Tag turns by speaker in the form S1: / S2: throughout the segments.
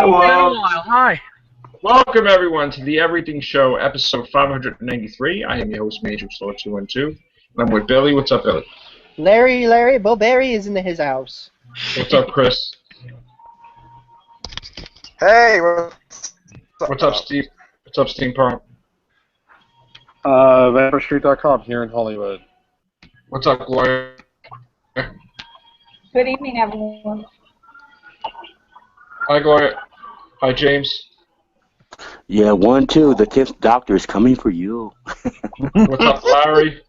S1: Been a
S2: Hello.
S1: while. Hi.
S2: Welcome, everyone, to the Everything Show, episode 593. I am your host, Major Slow 212, and I'm with Billy. What's up, Billy?
S3: Larry, Bo Berry is in his house.
S2: What's up, Chris?
S4: Hey,
S2: What's up, Steve? What's up, Steampunk?
S5: VampireStreet.com here in Hollywood.
S2: What's up, Gloria?
S6: Good evening, everyone.
S2: Hi, Gloria. Hi, James.
S7: Yeah, 1, 2. The 10th Doctor is coming for you.
S2: What's up, Larry?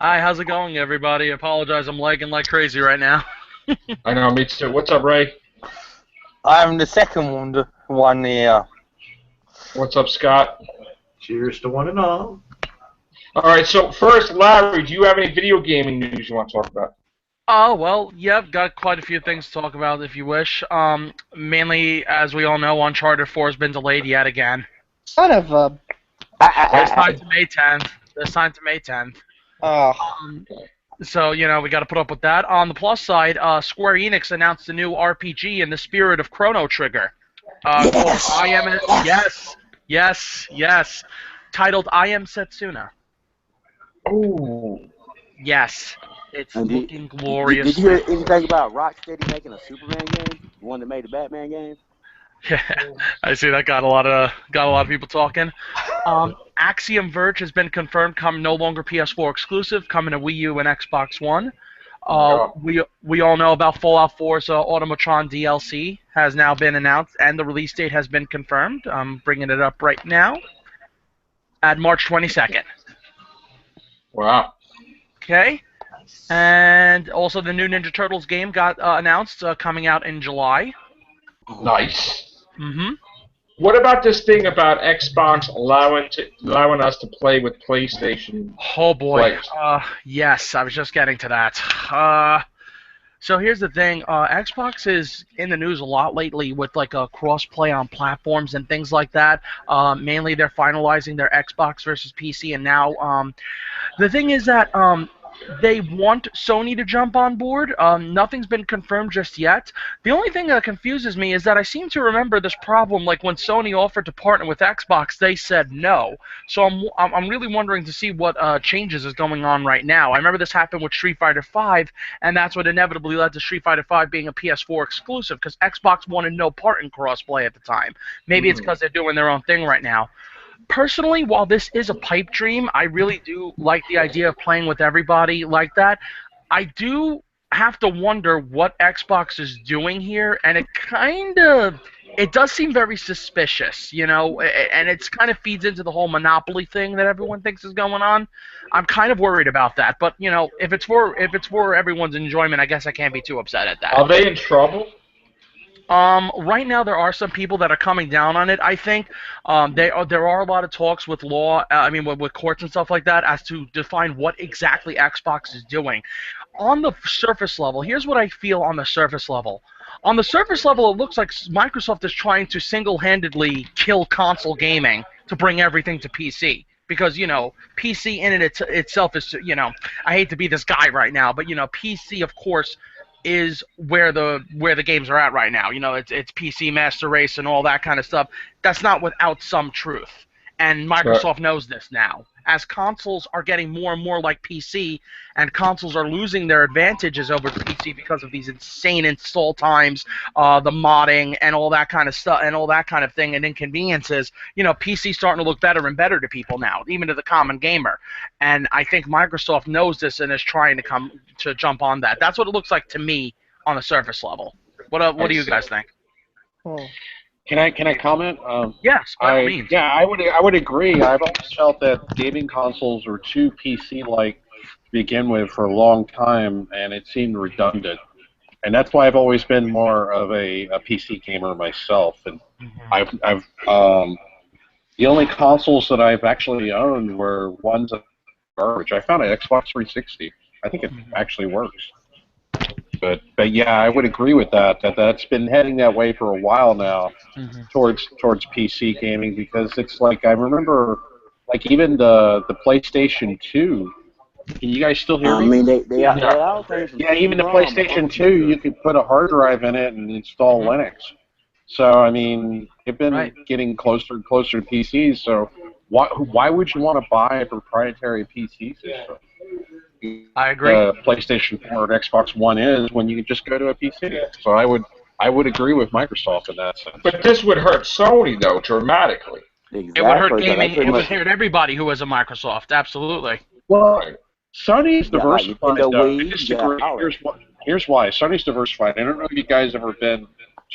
S1: Hi, how's it going, everybody? I apologize, I'm lagging like crazy right now.
S2: I know, me too. What's up, Ray?
S4: I'm the second one here.
S2: What's up, Scott?
S5: Cheers to one and all.
S2: All right, so first, Larry, do you have any video gaming news you want to talk about?
S1: Oh, well, yeah, I've got quite a few things to talk about if you wish. Mainly, as we all know, Uncharted 4 has been delayed yet again.
S3: Son of a...
S1: It's time to May 10th. It's time to May 10th. So, you know, we got to put up with that. On the plus side, Square Enix announced a new RPG in the spirit of Chrono Trigger. Yes. Titled I Am Setsuna.
S2: Ooh.
S1: Yes. It's
S7: And
S1: looking glorious.
S7: Did you hear anything about Rocksteady making a Superman game? The one that made the Batman game?
S1: Yeah, I see that got a lot of people talking. Axiom Verge has been confirmed, no longer PS4 exclusive, coming to Wii U and Xbox One. We all know about Fallout 4's Automatron DLC has now been announced, and the release date has been confirmed. I'm bringing it up right now at March 22nd.
S2: Wow.
S1: Okay. And also the new Ninja Turtles game got announced, coming out in July.
S2: Nice.
S1: Mm-hmm.
S2: What about this thing about Xbox allowing us to play with PlayStation?
S1: Oh boy.
S2: players?
S1: Yes, I was just getting to that. So here's the thing. Xbox is in the news a lot lately with like a cross-play on platforms and things like that. Mainly they're finalizing their Xbox versus PC, and now the thing is that they want Sony to jump on board. Nothing's been confirmed just yet. The only thing that confuses me is that I seem to remember this problem, like when Sony offered to partner with Xbox, they said no. So I'm really wondering to see what changes is going on right now. I remember this happened with Street Fighter V, and that's what inevitably led to Street Fighter V being a PS4 exclusive, because Xbox wanted no part in crossplay at the time. Maybe it's because they're doing their own thing right now. Personally, while this is a pipe dream, I really do like the idea of playing with everybody like that. I do have to wonder what Xbox is doing here, and it does seem very suspicious, you know, and it kind of feeds into the whole monopoly thing that everyone thinks is going on. I'm kind of worried about that, but you know, if it's for everyone's enjoyment, I guess I can't be too upset at that.
S2: Are they in trouble?
S1: Right now there are some people that are coming down on it. I think there are a lot of talks with with courts and stuff like that as to define what exactly Xbox is doing. On the surface level, here's what I feel on the surface level. On the surface level, it looks like Microsoft is trying to single-handedly kill console gaming to bring everything to PC. Because, you know, PC in itself is, you know, I hate to be this guy right now, but, you know, PC, of course, is where the games are at right now. You know, it's PC Master Race and all that kind of stuff. That's not without some truth. And Microsoft knows this now. As consoles are getting more and more like PC, and consoles are losing their advantages over PC because of these insane install times, the modding, and all that kind of stuff, and all that kind of thing, and inconveniences, you know, PC's starting to look better and better to people now, even to the common gamer. And I think Microsoft knows this and is trying to jump on that. That's what it looks like to me on the surface level. What do you guys think?
S5: Can I comment?
S1: Yes, by all means.
S5: Yeah, I would agree. I've always felt that gaming consoles were too PC-like to begin with for a long time, and it seemed redundant. And that's why I've always been more of a PC gamer myself. And I've the only consoles that I've actually owned were ones that are garbage. I found an Xbox 360. I think it actually works. But yeah, I would agree with that's been heading that way for a while now, towards PC gaming, because it's like I remember, like even the PlayStation 2. Can you guys still hear me?
S7: I mean, they all
S5: yeah, even the PlayStation 2, you could put a hard drive in it and install Linux. So I mean, they've been
S1: Right.
S5: getting closer and closer to PCs. So why would you want to buy a proprietary PC system?
S1: I agree.
S5: PlayStation 4 and Xbox One is when you can just go to a PC. So I would agree with Microsoft in that sense.
S2: But this would hurt Sony though dramatically.
S7: Exactly.
S1: It would hurt
S7: 'cause they
S1: gaming.
S7: pretty
S1: It would
S7: much-
S1: hurt everybody who was a Microsoft. Absolutely.
S5: Well,
S2: Right.
S5: Sony's
S7: Yeah, like
S5: diversified.
S7: Nintendo
S5: Though.
S7: Wii,
S5: I disagree.
S7: yeah,
S5: Here's why. Sony's diversified. I don't know if you guys ever been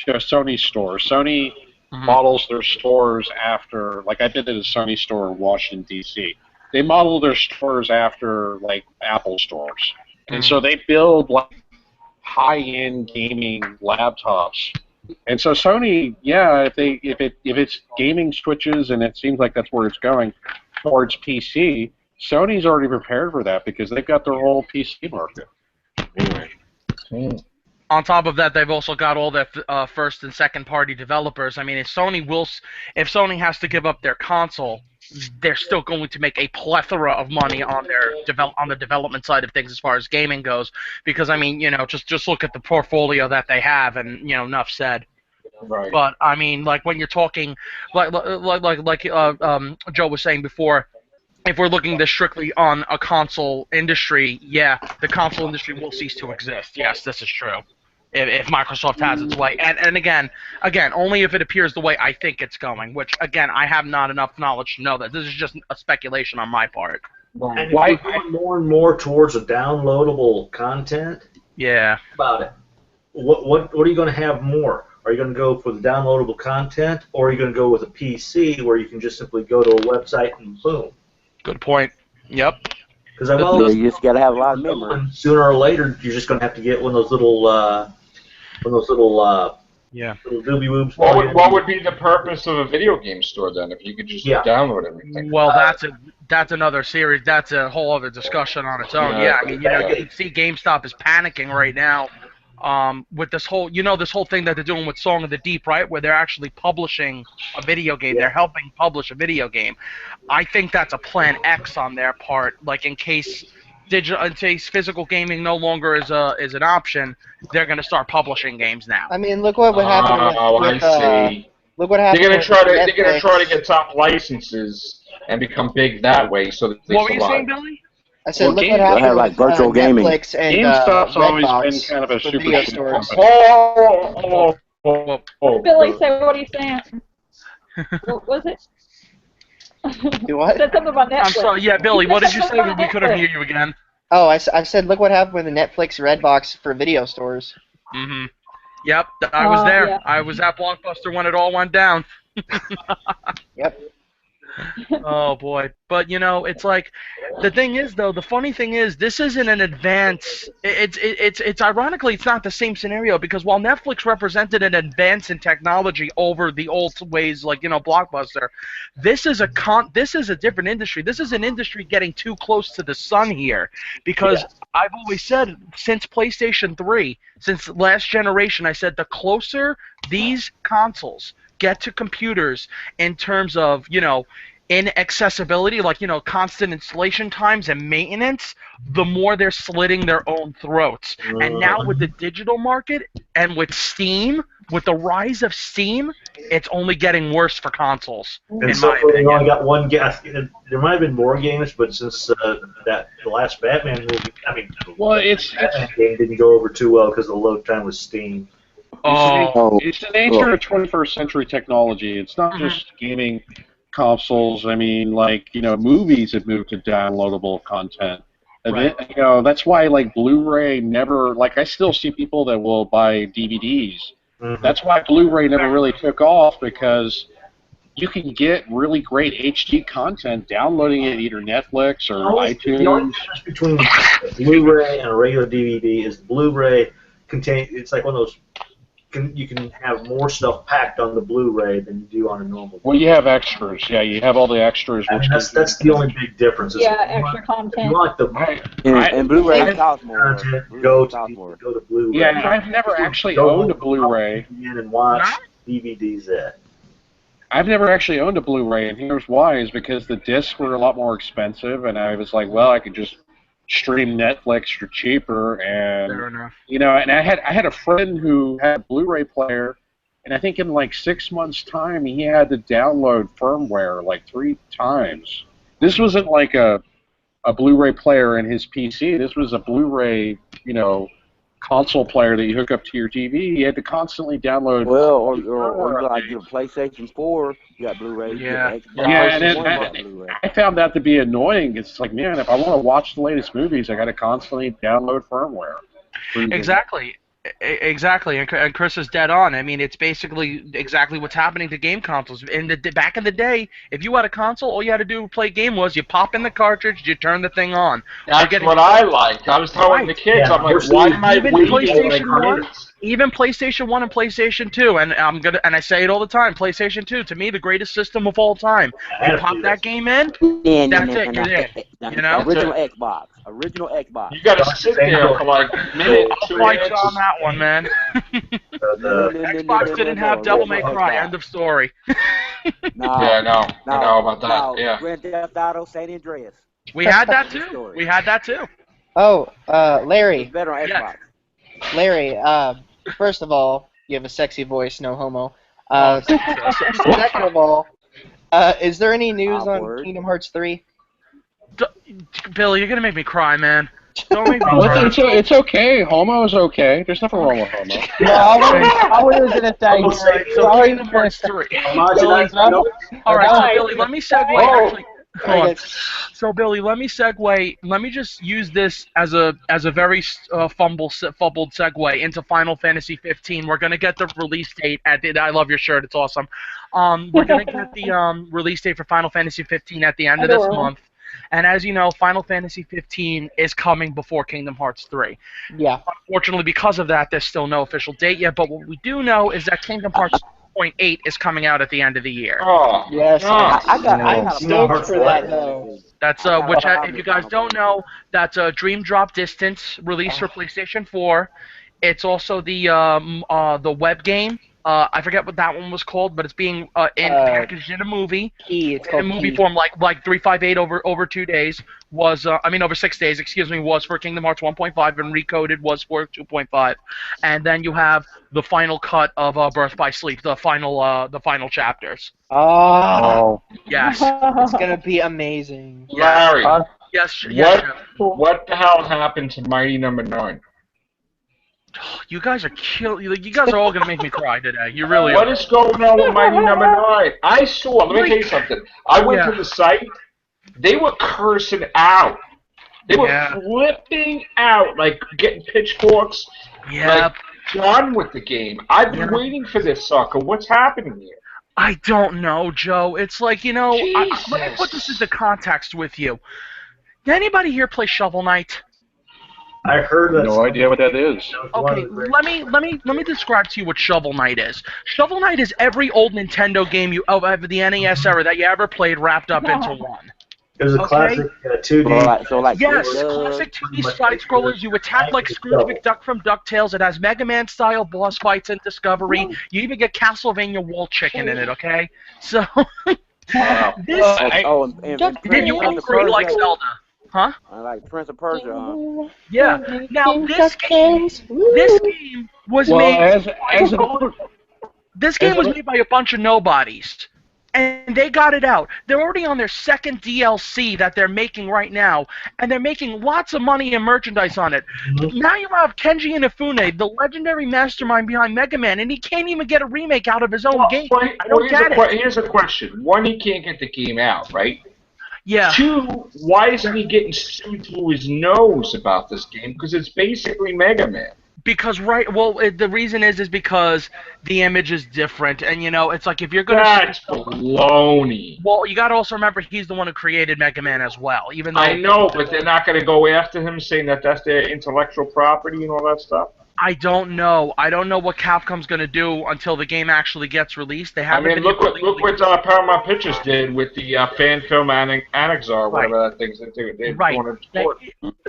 S5: to a Sony store. Sony models their stores after, like I've been to the Sony store in Washington, D.C. They model their stores after, like, Apple stores. And so they build, like, high-end gaming laptops. And so Sony, yeah, if it's gaming switches and it seems like that's where it's going towards PC, Sony's already prepared for that because they've got their whole PC market.
S1: On top of that, they've also got all their first and second party developers. I mean, if Sony has to give up their console, they're still going to make a plethora of money on the development side of things as far as gaming goes. Because I mean, just look at the portfolio that they have, and enough said.
S2: Right.
S1: But I mean, like when you're talking, like Joe was saying before, if we're looking this strictly on a console industry, yeah, the console industry will cease to exist. Yes, this is true. If Microsoft has its way, and again, only if it appears the way I think it's going. Which again, I have not enough knowledge to know that. This is just a speculation on my part.
S6: And if we're going more and more towards a downloadable content,
S1: Yeah.
S6: about it. What are you going to have more? Are you going to go for the downloadable content, or are you going to go with a PC where you can just simply go to a website and boom?
S1: Good point. Yep.
S6: Because I've always
S7: you just gotta have a lot of memory.
S6: sooner or later you're just going to have to get one of those little
S1: Yeah.
S6: little doobie woobs.
S2: What would be the purpose of a video game store then if you could just download everything?
S1: Well, that's another series. That's a whole other discussion on its own. Yeah, I mean, you can see GameStop is panicking right now, with this whole, this whole thing that they're doing with Song of the Deep, right? Where they're actually publishing a video game. They're helping publish a video game. I think that's a Plan X on their part, like in case physical gaming no longer is an option, they're going to start publishing games now.
S3: I mean, look what would happen with
S2: I see.
S3: look what happened.
S2: They're gonna try to
S3: Netflix.
S2: get top licenses and become big that way, so that they
S1: What were you
S2: survive.
S1: saying, Billy?
S3: I said,
S5: Well,
S3: look
S5: Game-
S3: what
S7: They'll
S3: happened
S7: have, like,
S3: with
S7: virtual gaming.
S3: Netflix and
S5: GameStop's always
S3: Redbox
S5: been kind of a
S3: for
S5: super
S3: video
S5: cheap
S3: stores.
S5: company.
S8: Billy, say what are you saying? What was it?
S3: Do what?
S8: Said something about Netflix.
S1: I'm sorry. Yeah, Billy, what did you say? We couldn't hear you again.
S3: Oh, I said, look what happened with the Netflix Redbox for video stores.
S1: Mm-hmm. Yep, I was there.
S8: Yeah.
S1: I was at Blockbuster when it all went down.
S3: Yep.
S1: Oh boy, but it's like the thing is though. The funny thing is, this isn't an advance. It's ironically, it's not the same scenario because while Netflix represented an advance in technology over the old ways, like Blockbuster, this is a different industry. This is an industry getting too close to the sun here because I've always said since PlayStation 3, since last generation, I said the closer these consoles get to computers in terms of, inaccessibility, like, constant installation times and maintenance, the more they're slitting their own throats. And now with the digital market and with Steam, with the rise of Steam, it's only getting worse for consoles,
S6: And
S1: in
S6: so
S1: my opinion.
S6: I got one guess. There might have been more games, but since the last Batman movie,
S5: Well, it's
S6: Batman game didn't go over too well because the load time was Steam.
S5: It's the nature of 21st century technology. It's not just gaming consoles. I mean, like, movies have moved to downloadable content.
S1: Right.
S5: That's why, like, Blu-ray never, like, I still see people that will buy DVDs.
S6: Mm-hmm.
S5: That's why Blu-ray never really took off, because you can get really great HD content downloading it either Netflix or
S6: The only
S5: iTunes.
S6: difference between a Blu-ray and a regular DVD is the Blu-ray it's like one of those. You can have more stuff packed on the Blu-ray than you do on a normal.
S5: Well, you have extras. Yeah, you have all the extras.
S6: I mean,
S5: Which
S6: that's the only big difference. Is
S8: Yeah,
S6: if you
S8: extra
S6: want- If
S8: content.
S6: you want the
S7: And Blu-ray costs more.
S6: content,
S7: Blu-ray
S6: go
S7: costs more.
S6: to Blu-ray.
S5: Yeah, I've never actually
S6: Go
S5: owned a
S6: home,
S5: Blu-ray.
S6: in and watch DVDs.
S5: I've never actually owned a Blu-ray, and here's why: is because the discs were a lot more expensive, and I was like, well, I could just stream Netflix for cheaper,
S1: Fair
S5: and
S1: enough.
S5: and I had a friend who had a Blu-ray player, and I think in like 6 months' time, he had to download firmware like 3 times. This wasn't like a Blu-ray player in his PC. This was a Blu-ray, console player that you hook up to your TV. You had to constantly download.
S7: Well, or you like get a PlayStation 4, you got Blu-ray.
S1: Yeah.
S5: I found that to be annoying. It's like, man, if I want to watch the latest movies, I got to constantly download firmware.
S1: Exactly. Exactly, and Chris is dead on. I mean, it's basically exactly what's happening to game consoles. Back in the day, if you had a console, all you had to do to play a game was you pop in the cartridge, you turn the thing on.
S2: That's what I liked. I was telling the kids, I'm like, why am I waiting?
S1: Even PlayStation 1 and PlayStation 2, and I say it all the time, PlayStation 2, to me, the greatest system of all time. You pop that game in, that's it, you're there. You know?
S7: Original Xbox.
S2: You gotta sit there for like a minute, 2 minutes.
S1: On that one, man. Xbox didn't have Devil May Cry, end of story.
S2: I know about that, yeah.
S7: Grand Theft Auto, San Andreas.
S1: We had that too.
S3: Oh, Larry.
S7: It's better on Xbox.
S3: Larry, first of all, you have a sexy voice, no homo. Second of all, is there any news on Kingdom Hearts 3?
S1: Billy, you're gonna make me cry, man. Don't make me cry.
S5: It's okay. Homo is okay. There's nothing wrong with homo.
S4: No, I was gonna say.
S1: Kingdom Hearts 3. All right, so Billy, let me segue. Actually, hold on. So Billy, let me segue. Let me just use this as a very fumbled segue into Final Fantasy 15. We're gonna get the release date at the. I love your shirt. It's awesome. We're gonna get the release date for Final Fantasy 15 at the end of this month. And as you know, Final Fantasy 15 is coming before Kingdom Hearts 3.
S3: Yeah.
S1: Unfortunately, because of that, there's still no official date yet. But what we do know is that Kingdom Hearts 2.8 is coming out at the end of the year.
S2: Oh,
S3: yes.
S7: I'm
S3: stoked for that, though.
S1: That's which, if you guys don't know, that's a Dream Drop Distance release for PlayStation 4. It's also the web game. I forget what that one was called, but it's being packaged in a movie.
S3: It's called
S1: in movie
S3: Key.
S1: form, like 358 over 2 days was over 6 days. Excuse me, was for Kingdom Hearts 1.5 and Recoded was for 2.5, and then you have the final cut of Birth by Sleep, the final chapters.
S3: Oh,
S1: yes,
S3: it's gonna be amazing.
S2: Larry,
S1: yes.
S2: What the hell happened to Mighty Number 9?
S1: You guys are You guys are all gonna make me cry today. You really
S2: What
S1: are.
S2: is going on with Mighty Number 9? I saw. Let me tell you something. I went to the site. They were cursing out. They were flipping out, like getting pitchforks.
S1: Yeah.
S2: Like, done with the game. I've been waiting for this sucker. What's happening here?
S1: I don't know, Joe. It's like, let me put this into context with you. Did anybody here play Shovel Knight?
S6: I heard that.
S5: No idea what that is.
S1: Okay, let me describe to you what Shovel Knight is. Shovel Knight is every old Nintendo game of the NES era that you ever played wrapped up into one.
S6: It was a classic 2D.
S1: Classic 2D side-scrollers. You attack like Scrooge McDuck from DuckTales. It has Mega Man-style boss fights in Discovery. You even get Castlevania Wall Chicken in it, okay? So, this... Did you upgrade like Zelda? Huh?
S7: I like Prince of Persia.
S1: Yeah. Now this game was made. This game was made by a bunch of nobodies, and they got it out. They're already on their second DLC that they're making right now, and they're making lots of money and merchandise on it. Now you have Kenji Inafune, the legendary mastermind behind Mega Man, and he can't even get a remake out of his own game. I don't get it.
S2: Here's a question. One, he can't get the game out, right?
S1: Yeah.
S2: 2, why isn't he getting sued through his nose about this game? Because it's basically Mega Man.
S1: Because the reason is because the image is different, and it's like if you're gonna.
S2: That's baloney.
S1: Well, you gotta also remember he's the one who created Mega Man as well. Even though
S2: I know, but they're not gonna go after him, saying that that's their intellectual property and all that stuff.
S1: I don't know. I don't know what Capcom's going to do until the game actually gets released. They haven't.
S2: Look what Paramount Pictures did with the fan film Anexar, whatever that thing's into. They want to support.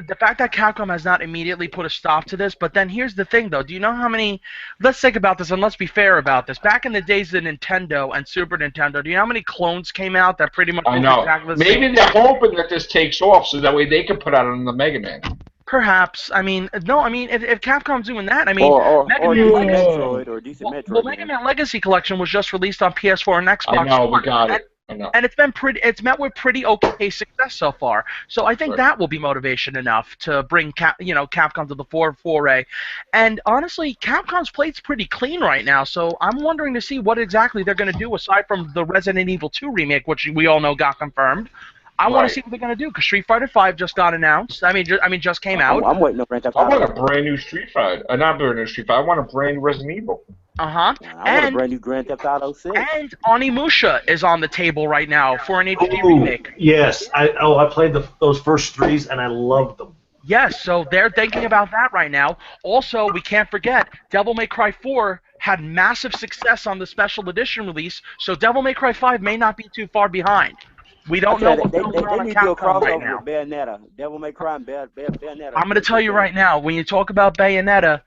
S1: The fact that Capcom has not immediately put a stop to this, but then here's the thing, though. Do you know how many? Let's think about this, and let's be fair about this. Back in the days of Nintendo and Super Nintendo, do you know how many clones came out that pretty much?
S2: I know.
S1: Exactly
S2: Maybe they're hoping that this takes off, so that way they can put out on the Mega Man.
S1: Perhaps. I mean, no. I mean, if Capcom's doing that, I mean,
S7: or
S1: Legacy,
S7: Metroid or a decent Metroid
S1: well, Mega
S7: game.
S1: Man Legacy Collection was just released on PS4 and Xbox
S2: I know,
S1: One.
S2: we got it. I know.
S1: And it's met with pretty okay success so far. So I think that will be motivation enough to bring Capcom to the foray. And honestly, Capcom's plate's pretty clean right now. So I'm wondering to see what exactly they're going to do aside from the Resident Evil 2 remake, which we all know got confirmed. I want to see what they're going to do because Street Fighter V just got announced. I mean, just came out.
S7: I'm waiting on Grand Theft
S2: I
S7: Auto.
S2: want a brand new Street Fighter. Not brand new Street Fighter. I want a brand new Resident Evil.
S1: Uh-huh.
S7: I want a brand new Grand Theft Auto 6.
S1: And Onimusha is on the table right now for an HD remake.
S6: Yes. I played those first 3s and I loved them.
S1: Yes, so they're thinking about that right now. Also, we can't forget, Devil May Cry 4 had massive success on the special edition release, so Devil May Cry 5 may not be too far behind. We don't know what's going on
S7: need
S1: at
S7: to do a
S1: Capcom right
S7: crossover
S1: now.
S7: with Bayonetta. Devil May Cry and Bayonetta.
S1: I'm going to tell you right now, when you talk about Bayonetta,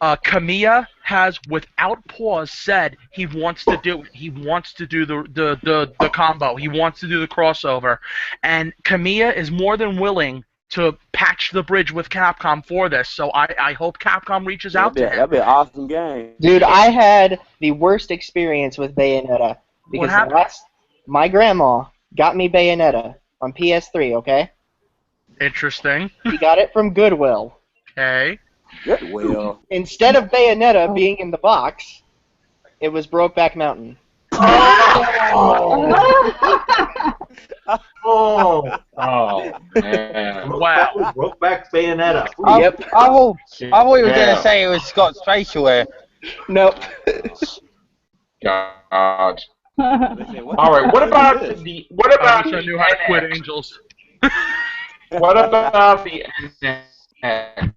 S1: Kamiya has, without pause, said he wants to do the combo. He wants to do the crossover, and Kamiya is more than willing to patch the bridge with Capcom for this. So I hope Capcom reaches out to him.
S7: That'd be an awesome game.
S3: Dude, I had the worst experience with Bayonetta
S1: What happened?
S3: because my grandma got me Bayonetta on PS3. Okay,
S1: Interesting.
S3: she got it from Goodwill.
S1: Okay.
S7: Well,
S3: Instead of Bayonetta being in the box, it was Brokeback Mountain.
S6: Oh,
S2: man.
S1: Wow.
S6: Brokeback Bayonetta.
S3: Yep.
S4: I thought you were going to say it was Scott Spatial Air.
S3: Nope.
S2: God. All right. What about the? What about
S1: I wish I
S2: the
S1: knew how to quit
S2: NX?
S1: Angels.
S2: What about the NX?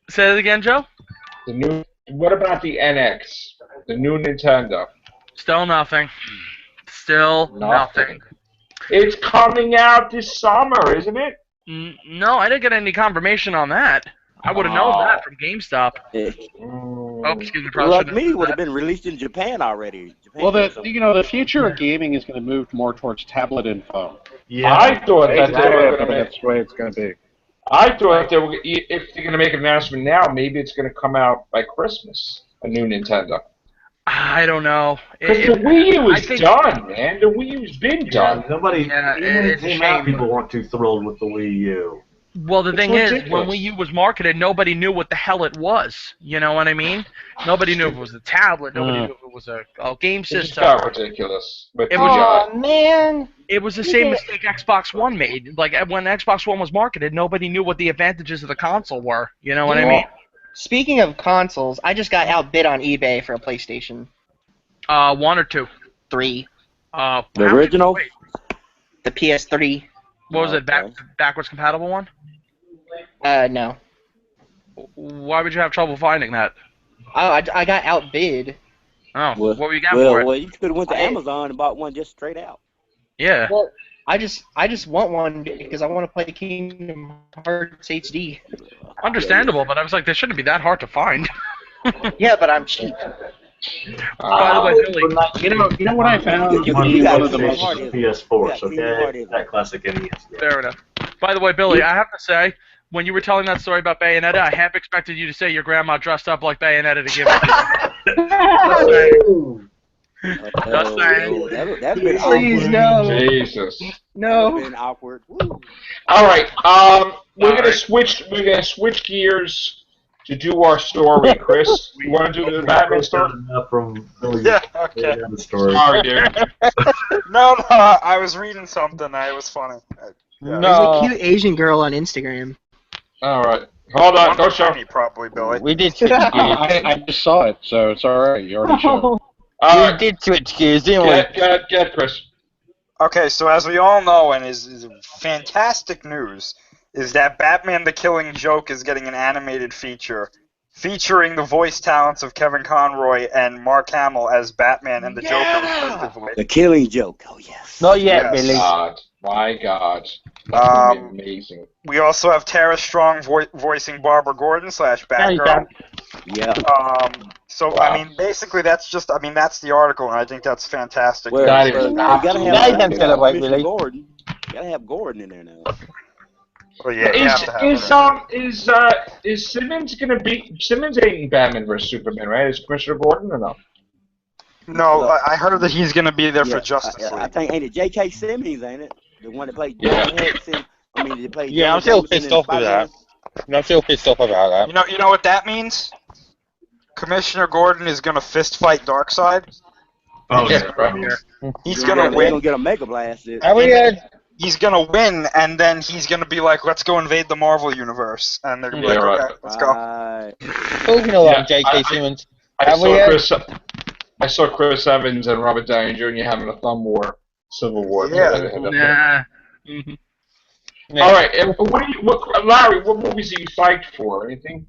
S1: Say that again, Joe?
S2: The new. What about the NX? The new Nintendo.
S1: Still nothing. Still nothing.
S2: It's coming out this summer, isn't it?
S1: No, I didn't get any confirmation on that. I would have known that from GameStop. Oh, excuse me, probably
S7: like
S1: shouldn't
S7: me,
S1: have
S7: would
S1: said
S7: have been released in Japan already.
S5: Well, the future of gaming is going to move more towards tablet and phone.
S6: Yeah.
S2: I thought that they were going to
S5: That's the way it's going to be.
S2: I thought they were, if they're going to make an announcement now, maybe it's going to come out by Christmas, a new Nintendo.
S1: I don't know.
S2: Because the Wii U is done, man. The Wii U's been done.
S6: Nobody,
S1: Yeah,
S6: even when it
S1: it's a
S6: came out,
S1: shame.
S6: people weren't too thrilled with the Wii U.
S1: Well, the thing is, when
S2: ridiculous.
S1: Wii U was marketed, nobody knew what the hell it was. You know what I mean? Nobody knew if it was a tablet. Nobody knew if it was a game
S2: It just
S1: system.
S2: got ridiculous. But
S1: It was-
S3: Oh man.
S1: It was the same mistake Xbox One made. Like, when Xbox One was marketed, nobody knew what the advantages of the console were. You know what I mean?
S3: Speaking of consoles, I just got outbid on eBay for a PlayStation
S1: 1 or 2.
S3: 3.
S7: The
S1: how much did you
S7: original?
S1: wait?
S3: The PS3.
S1: What was it?
S7: Okay.
S1: Backwards compatible one?
S3: No.
S1: Why would you have trouble finding that?
S3: Oh, I got outbid.
S1: Oh,
S7: Well,
S1: what were you got for it?
S7: Well, you could have went to Amazon and bought one just straight out.
S1: Yeah.
S3: Well, I just want one because I want to play Kingdom Hearts HD.
S1: Understandable, but I was like, they shouldn't be that hard to find.
S3: Yeah, but I'm cheap.
S1: By the way, Billy,
S5: You know what I found to
S7: You
S5: be
S7: got
S5: one of the
S7: Kingdom
S5: most.
S7: Hearts.
S6: PS4s,
S7: Yeah, Kingdom Hearts.
S6: okay? That classic NES.
S1: fair enough. By the way, Billy, I have to say, when you were telling that story about Bayonetta, I half expected you to say your grandma dressed up like Bayonetta to give it to you. Just saying.
S7: That'd been
S3: Please,
S7: awkward.
S3: no.
S2: Jesus.
S7: That'd
S3: No.
S7: been awkward. Woo.
S2: All right. We're
S1: All
S2: gonna
S1: right.
S2: switch. We're gonna switch gears to do our story, Chris. You want to do the Batman story?
S6: Enough from Billy.
S9: Yeah, okay.
S6: The story.
S2: Sorry, dude.
S9: No, I was reading something. It was funny.
S3: There's a
S4: No,
S3: cute Asian girl on Instagram.
S2: All right. Hold on.
S9: One
S2: Don't
S9: for
S2: show.
S9: me, probably, Billy.
S4: we did switch gears.
S5: I just saw it, so it's all right. You already showed.
S2: All
S4: We
S2: right.
S4: did switch gears, didn't we?
S2: Get Chris.
S9: Okay, so as we all know, and is fantastic news, is that Batman the Killing Joke is getting an animated feature featuring the voice talents of Kevin Conroy and Mark Hamill as Batman and the Joker, respectively.
S7: The Killing Joke. Oh, yes.
S4: Not yet,
S9: Yes.
S4: Billy.
S2: God. My God. That's gonna be amazing.
S9: We also have Tara Strong voicing Barbara Gordon / Batgirl.
S7: Yeah.
S9: So,
S2: Wow.
S9: I mean, basically, that's the article, and I think that's fantastic.
S7: Well,
S2: That is
S7: you gotta
S2: absolutely
S7: have
S4: amazing. Celebrate,
S7: Commissioner
S4: Billy.
S7: Gordon. You gotta have Gordon in there now.
S9: Well, yeah, you have to have that.
S2: Is Simmons gonna be Simmons ain't in Batman vs Superman, right? Is Commissioner Gordon or no?
S9: No, I heard that he's gonna be there for Justice League.
S7: I think ain't it J.K. Simmons, ain't it? The one that played
S2: Yeah.
S7: Jonah Jameson. I mean, they played.
S4: Yeah, I'm still pissed off with that. I'm still pissed off about that.
S9: You know what that means? Commissioner Gordon is gonna fist fight Darkseid.
S2: Oh yeah, right.
S9: He's gonna
S7: They're
S9: win.
S7: gonna get a mega blast.
S9: He's gonna win, and then he's gonna be like, "Let's go invade the Marvel universe," and they're gonna be like, "Okay, let's go."
S4: Talking about J.K. Simmons,
S2: I saw Chris Evans and Robert Downey Jr. having a thumb war, civil war.
S1: Yeah.
S2: All right, Larry, what movies are you psyched for? Anything?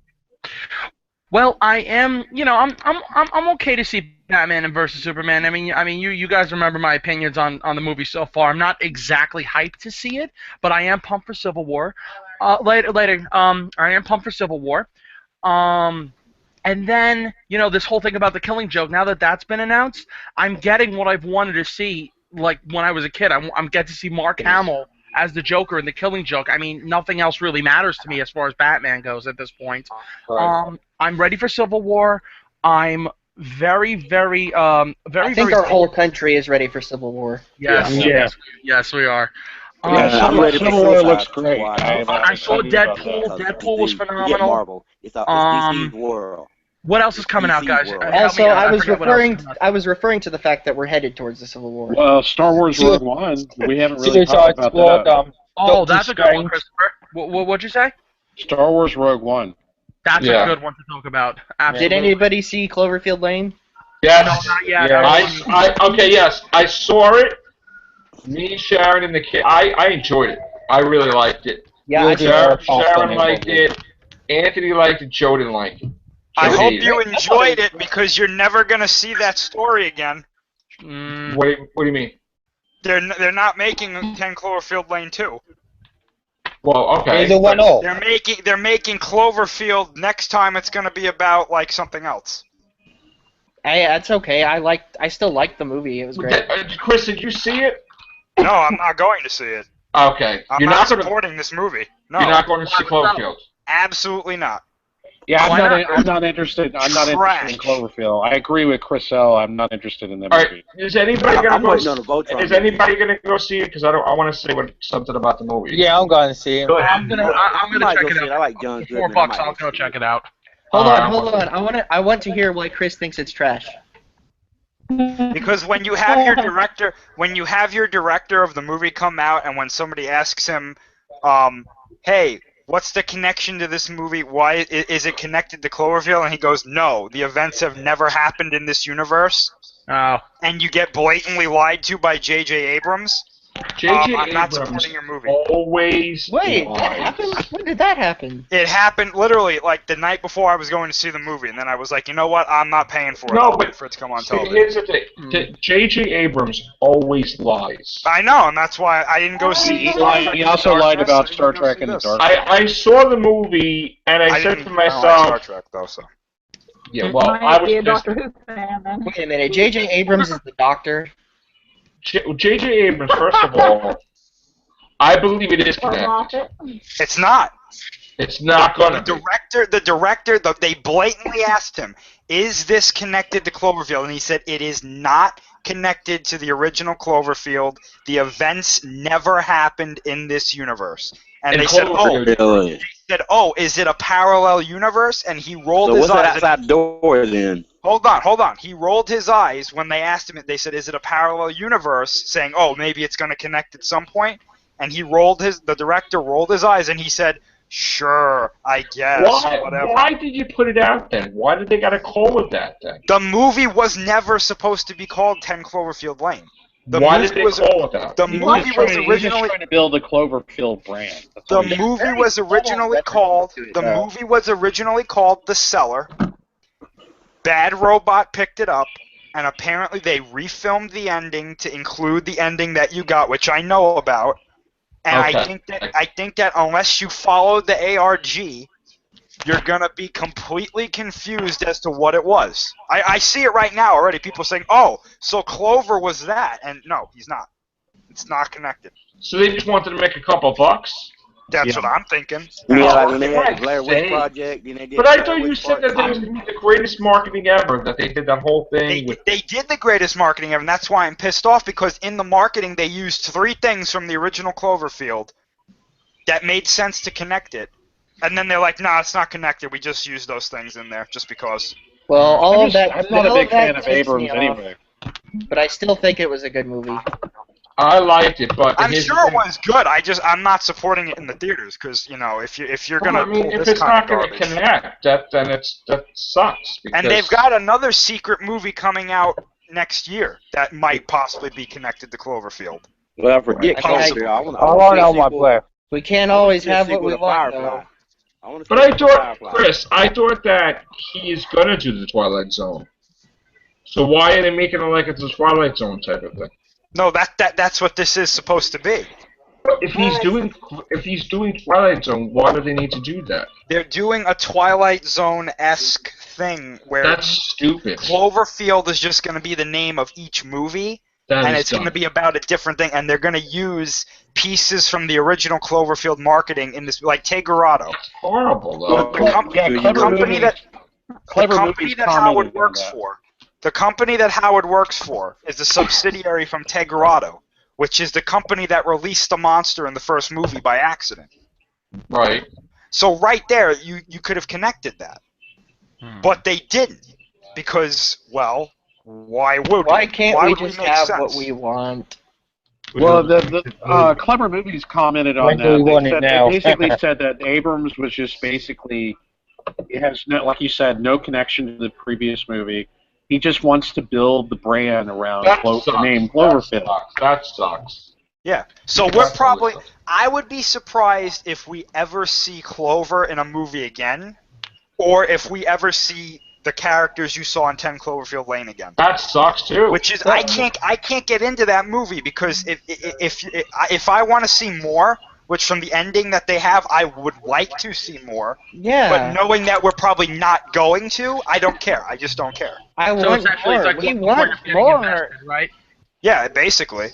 S1: Well, I am. I'm okay to see Batman and versus Superman. I mean, you guys remember my opinions on the movie so far. I'm not exactly hyped to see it, but I am pumped for Civil War. Later, I am pumped for Civil War. And then, this whole thing about the Killing Joke. Now that that's been announced, I'm getting what I've wanted to see. Like when I was a kid, I'm getting to see Mark Hamill as the Joker in the Killing Joke. I mean, nothing else really matters to me as far as Batman goes at this point.
S3: Right.
S1: I'm ready for Civil War. I'm very, very, I
S3: think our whole country is ready for Civil War.
S1: Yes, we are.
S5: I'm ready for Civil War. Looks great.
S1: I saw Deadpool. Deadpool was phenomenal.
S7: Marvel. It's DC's world.
S1: What else is coming out, guys?
S3: Also, I was referring to the fact that we're headed towards the Civil War.
S5: Well, Star Wars Rogue One. We haven't really talked about that.
S1: Oh, that's a good one, Christopher. What'd you say?
S5: Star Wars Rogue One.
S1: That's a good one to talk about. Absolutely.
S3: Did anybody see Cloverfield Lane?
S2: Yes.
S1: No, not yet.
S2: Yeah. Yes, I saw it. Me, Sharon, and the kid. I enjoyed it. I really liked it.
S3: Yeah,
S2: Sharon liked it. Anthony liked it. Joe didn't like it.
S9: I hope you enjoyed it because you're never gonna see that story again.
S2: What do you mean?
S9: They're not making 10 Cloverfield Lane 2.
S2: Well, okay.
S4: Either one off.
S9: They're making Cloverfield. Next time it's gonna be about like something else.
S3: Hey, that's okay. I still liked the movie. It was great.
S2: Chris, did you see it?
S9: No, I'm not going to see it.
S2: Okay.
S9: I'm not supporting this movie. No.
S2: You're not going to see Cloverfield?
S9: Absolutely not.
S5: Yeah, I'm not interested. I'm not interested in Cloverfield. I agree with Chris L. I'm not interested in that movie.
S2: All right. Is anybody going to go see it? Because I want to say something about the movie.
S4: Yeah, I'm going to see it.
S2: Go ahead.
S1: I'm gonna check it out.
S7: I like John Goodman.
S1: $4, I'll go check it out.
S3: Hold on. I want to hear why Chris thinks it's trash.
S9: Because when you have your director of the movie come out, and when somebody asks him, hey, what's the connection to this movie? Why is it connected to Cloverfield? And he goes, no, the events have never happened in this universe.
S1: Oh.
S9: And you get blatantly lied to by J.J. Abrams. I'm not supporting your movie.
S2: Always.
S3: Wait, what happened? When did that happen?
S9: It happened literally like the night before I was going to see the movie, and then I was like, you know what? I'm not paying for it. I'll wait for it to come on television.
S2: Here's the thing. J.J. Abrams always lies.
S9: I know, and that's why I didn't go see it.
S5: He also lied about Star Trek Into Darkness.
S2: I saw the movie, and I said to myself...
S9: I like Star Trek, though, so...
S2: Yeah, well, I was
S8: be a Doctor Who fan, then.
S3: Wait a minute. J.J. Abrams is the Doctor?
S2: J.J. Abrams, first of all, I believe it is connected.
S9: It's not.
S2: It's not going to
S9: The director, they blatantly asked him, is this connected to Cloverfield? And he said, it is not connected to the original Cloverfield. The events never happened in this universe. And they said, is it a parallel universe? And he rolled his eyes.
S7: So what's that outside door then?
S9: Hold on. He rolled his eyes when they asked him. They said, is it a parallel universe? Saying, oh, maybe it's going to connect at some point. And the director rolled his eyes and he said, sure, I guess, whatever.
S2: Why did you put it out then? Why did they got to call it that then?
S9: The movie was never supposed to be called 10 Cloverfield Lane.
S2: Why did they call it that?
S9: The movie was originally
S5: trying to build a Cloverfield brand.
S9: The movie was originally called The Cellar. Bad Robot picked it up, and apparently they refilmed the ending to include the ending that you got, which I know about. And I think that unless you follow the ARG, you're gonna be completely confused as to what it was. I see it right now already. People saying, "Oh, so Clover was that?" And no, he's not. It's not connected.
S2: So they just wanted to make a couple bucks.
S9: That's what I'm thinking.
S7: Yeah, like when they had the Blair Witch Project, then they did.
S2: But I thought you said that they was gonna be the greatest marketing ever. That they did that whole thing.
S9: They did the greatest marketing ever, and that's why I'm pissed off, because in the marketing they used 3 things from the original Cloverfield that made sense to connect it, and then they're like, "Nah, it's not connected. We just used those things in there just because."
S3: Well, all of that.
S5: I'm not a big fan of
S3: takes me
S5: Abrams
S3: off,
S5: anyway.
S3: But I still think it was a good movie.
S2: I liked it, but
S9: I'm sure it was good. I'm not supporting it in the theaters because if you're gonna pull
S2: if
S9: this
S2: it's
S9: kind
S2: not
S9: of
S2: gonna
S9: garbage,
S2: connect, then that sucks.
S9: and they've got another secret movie coming out next year that might possibly be connected to Cloverfield.
S7: Well, forget
S9: Possibly.
S7: I
S4: want on my player.
S3: We can't always have what we want, though.
S2: But I thought, Chris, that he is gonna do the Twilight Zone. So why are they making it like it's a Twilight Zone type of thing?
S9: No, that's what this is supposed to be.
S2: If he's doing Twilight Zone, why do they need to do that?
S9: They're doing a Twilight Zone-esque thing where
S2: that's stupid.
S9: Cloverfield is just going to be the name of each movie, and it's going to be about a different thing, and they're going to use pieces from the original Cloverfield marketing in this, like Tegarato.
S2: That's horrible, though.
S9: The company that Howard works for. The company that Howard works for is a subsidiary from Tegarato, which is the company that released the monster in the first movie by accident.
S2: Right.
S9: So right there, you could have connected that. But they didn't. Because, well, why would
S3: Why can't we just have
S9: sense?
S3: what we want?
S5: Well, the Clever Movies commented on that. They basically said that Abrams was just basically, it has, no, like you said, no connection to the previous movie. He just wants to build the brand around the name Cloverfield.
S2: That sucks.
S9: Yeah. So we're probably... I would be surprised if we ever see Clover in a movie again, or if we ever see the characters you saw in 10 Cloverfield Lane again.
S2: That sucks too.
S9: Which is I can't get into that movie because if I want to see more, which from the ending that they have, I would like to see more.
S3: Yeah.
S9: But knowing that we're probably not going to, I don't care. I just don't care.
S3: I want more.
S1: Like
S3: we want more.
S1: Right?
S9: Yeah, basically.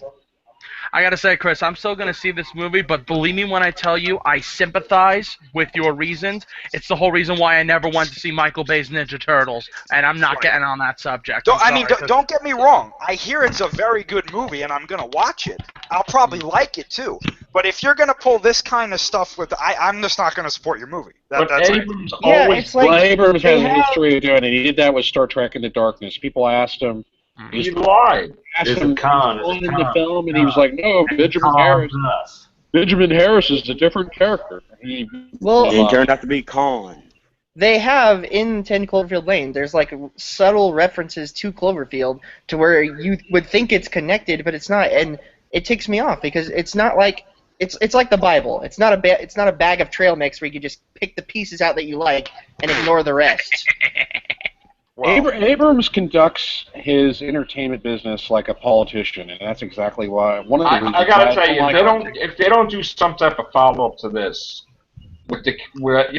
S1: I gotta say, Chris, I'm still gonna see this movie, but believe me when I tell you, I sympathize with your reasons. It's the whole reason why I never went to see Michael Bay's Ninja Turtles, and I'm not getting on that subject.
S9: Don't get me wrong. I hear it's a very good movie, and I'm gonna watch it. I'll probably like it too. But if you're gonna pull this kind of stuff with, I'm just not gonna support your movie. That's
S2: Abrams
S5: Abrams has a history of doing it. He did that with Star Trek Into Darkness. People asked him.
S2: He lied.
S6: It's a con.
S5: In the film, and he was like, "No, Benjamin Harris. Benjamin Harris is a different character."
S7: It turned out to be Khan.
S3: They have in 10 Cloverfield Lane. There's like subtle references to Cloverfield to where you would think it's connected, but it's not, and it ticks me off because it's not like it's like the Bible. It's not a bag of trail mix where you can just pick the pieces out that you like and ignore the rest.
S5: Wow. Abrams conducts his entertainment business like a politician, and that's exactly why. One of the reasons
S2: I gotta tell you, if they don't do some type of follow up to this, then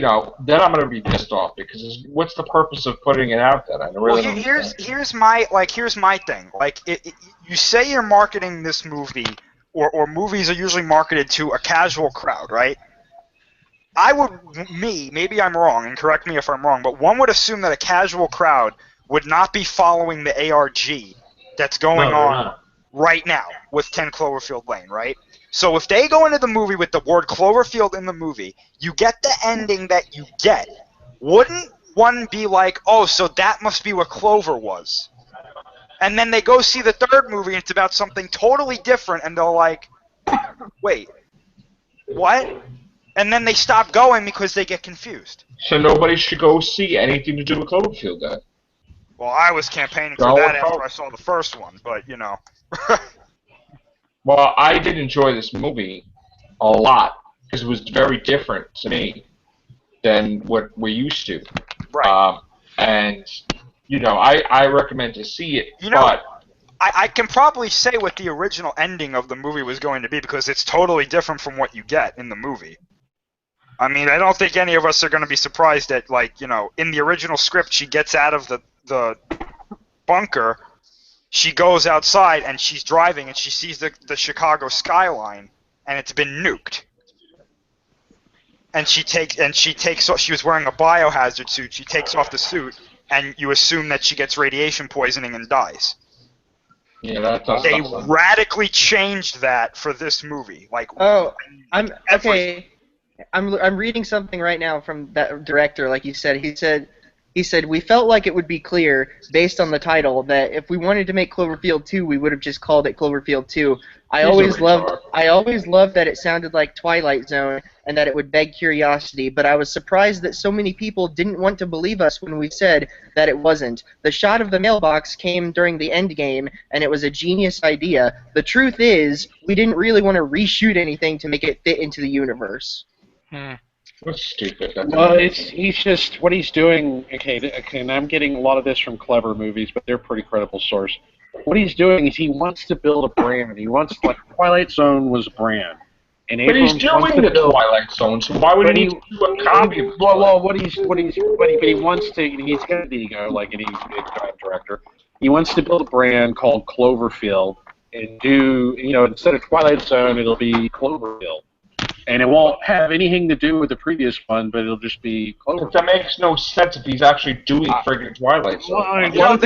S2: I'm gonna be pissed off because what's the purpose of putting it out there? I really don't
S9: here's my thing. Like, you say you're marketing this movie, or movies are usually marketed to a casual crowd, right? Maybe I'm wrong, and correct me if I'm wrong, but one would assume that a casual crowd would not be following the ARG that's going on right now with 10 Cloverfield Lane, right? So if they go into the movie with the word Cloverfield in the movie, you get the ending that you get. Wouldn't one be like, oh, so that must be what Clover was? And then they go see the third movie, and it's about something totally different, and they're like, wait, what? And then they stop going because they get confused.
S2: So nobody should go see anything to do with Cloverfield then?
S9: Well, I was campaigning for that after I saw the first one, but,
S2: Well, I did enjoy this movie a lot because it was very different to me than what we're used to.
S9: Right.
S2: And, I recommend to see it, but...
S9: I can probably say what the original ending of the movie was going to be because it's totally different from what you get in the movie. I mean, I don't think any of us are going to be surprised that, in the original script, she gets out of the bunker, she goes outside, and she's driving, and she sees the Chicago skyline, and it's been nuked. and she takes off. She was wearing a biohazard suit. She takes off the suit, and you assume that she gets radiation poisoning and dies.
S2: Yeah,
S9: they radically changed that for this movie. Like,
S3: I'm reading something right now from that director. Like you said, he said we felt like it would be clear based on the title that if we wanted to make Cloverfield 2, we would have just called it Cloverfield 2. I always loved that it sounded like Twilight Zone and that it would beg curiosity, but I was surprised that so many people didn't want to believe us when we said that it wasn't. The shot of the mailbox came during the end game, and it was a genius idea. The truth is, we didn't really want to reshoot anything to make it fit into the universe.
S2: That's stupid.
S5: Well, he's just what he's doing. Okay, and I'm getting a lot of this from Clever Movies, but they're a pretty credible source. What he's doing is he wants to build a brand. He wants, like, Twilight Zone was a brand. And
S2: but he's doing the Twilight Zone, so why would he do a copy of it?
S5: Well, but he wants to. He's got an ego, like any big time director. He wants to build a brand called Cloverfield and do, instead of Twilight Zone, it'll be Cloverfield. And it won't have anything to do with the previous one, but it'll just be Cloverfield.
S2: That makes no sense if he's actually doing friggin' Twilight Zone.
S5: A lot of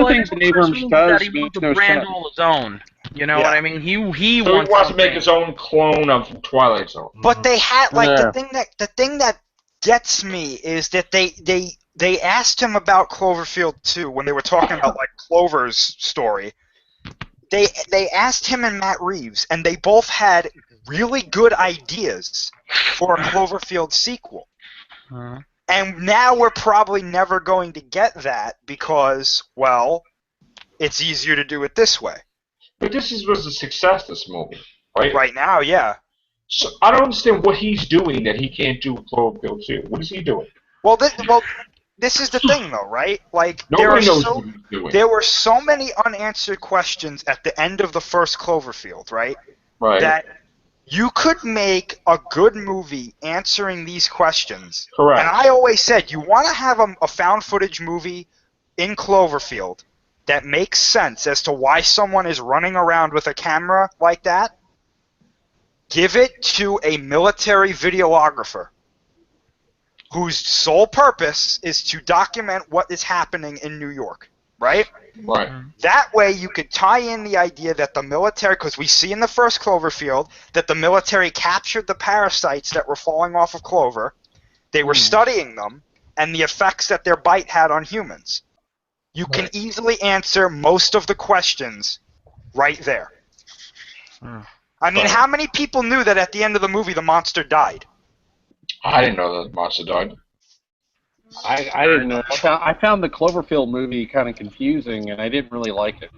S5: things that Abrams does makes no sense.
S1: All his own. You know what I mean? He
S2: wants to make his own clone of Twilight Zone.
S9: But they had the thing that gets me is that they asked him about Cloverfield 2 when they were talking about like Clover's story. They asked him and Matt Reeves, and they both had really good ideas for a Cloverfield sequel. And now we're probably never going to get that because, well, it's easier to do it this way.
S2: But this was a success, this movie, right?
S9: Right now, yeah.
S2: So I don't understand what he's doing that he can't do with Cloverfield 2. What is he doing?
S9: Well, this is the thing, though, right? Like, there were so many unanswered questions at the end of the first Cloverfield, right?
S2: Right.
S9: That you could make a good movie answering these questions.
S2: Correct.
S9: And I always said, you want to have a found footage movie in Cloverfield that makes sense as to why someone is running around with a camera like that, give it to a military videographer whose sole purpose is to document what is happening in New York, right?
S2: Right.
S9: That way you could tie in the idea that the military, because we see in the first Cloverfield that the military captured the parasites that were falling off of Clover, they were studying them, and the effects that their bite had on humans. You can easily answer most of the questions right there. I mean, how many people knew that at the end of the movie the monster died?
S2: I didn't know that the monster died.
S5: I didn't know. I found the Cloverfield movie kind of confusing, and I didn't really like it.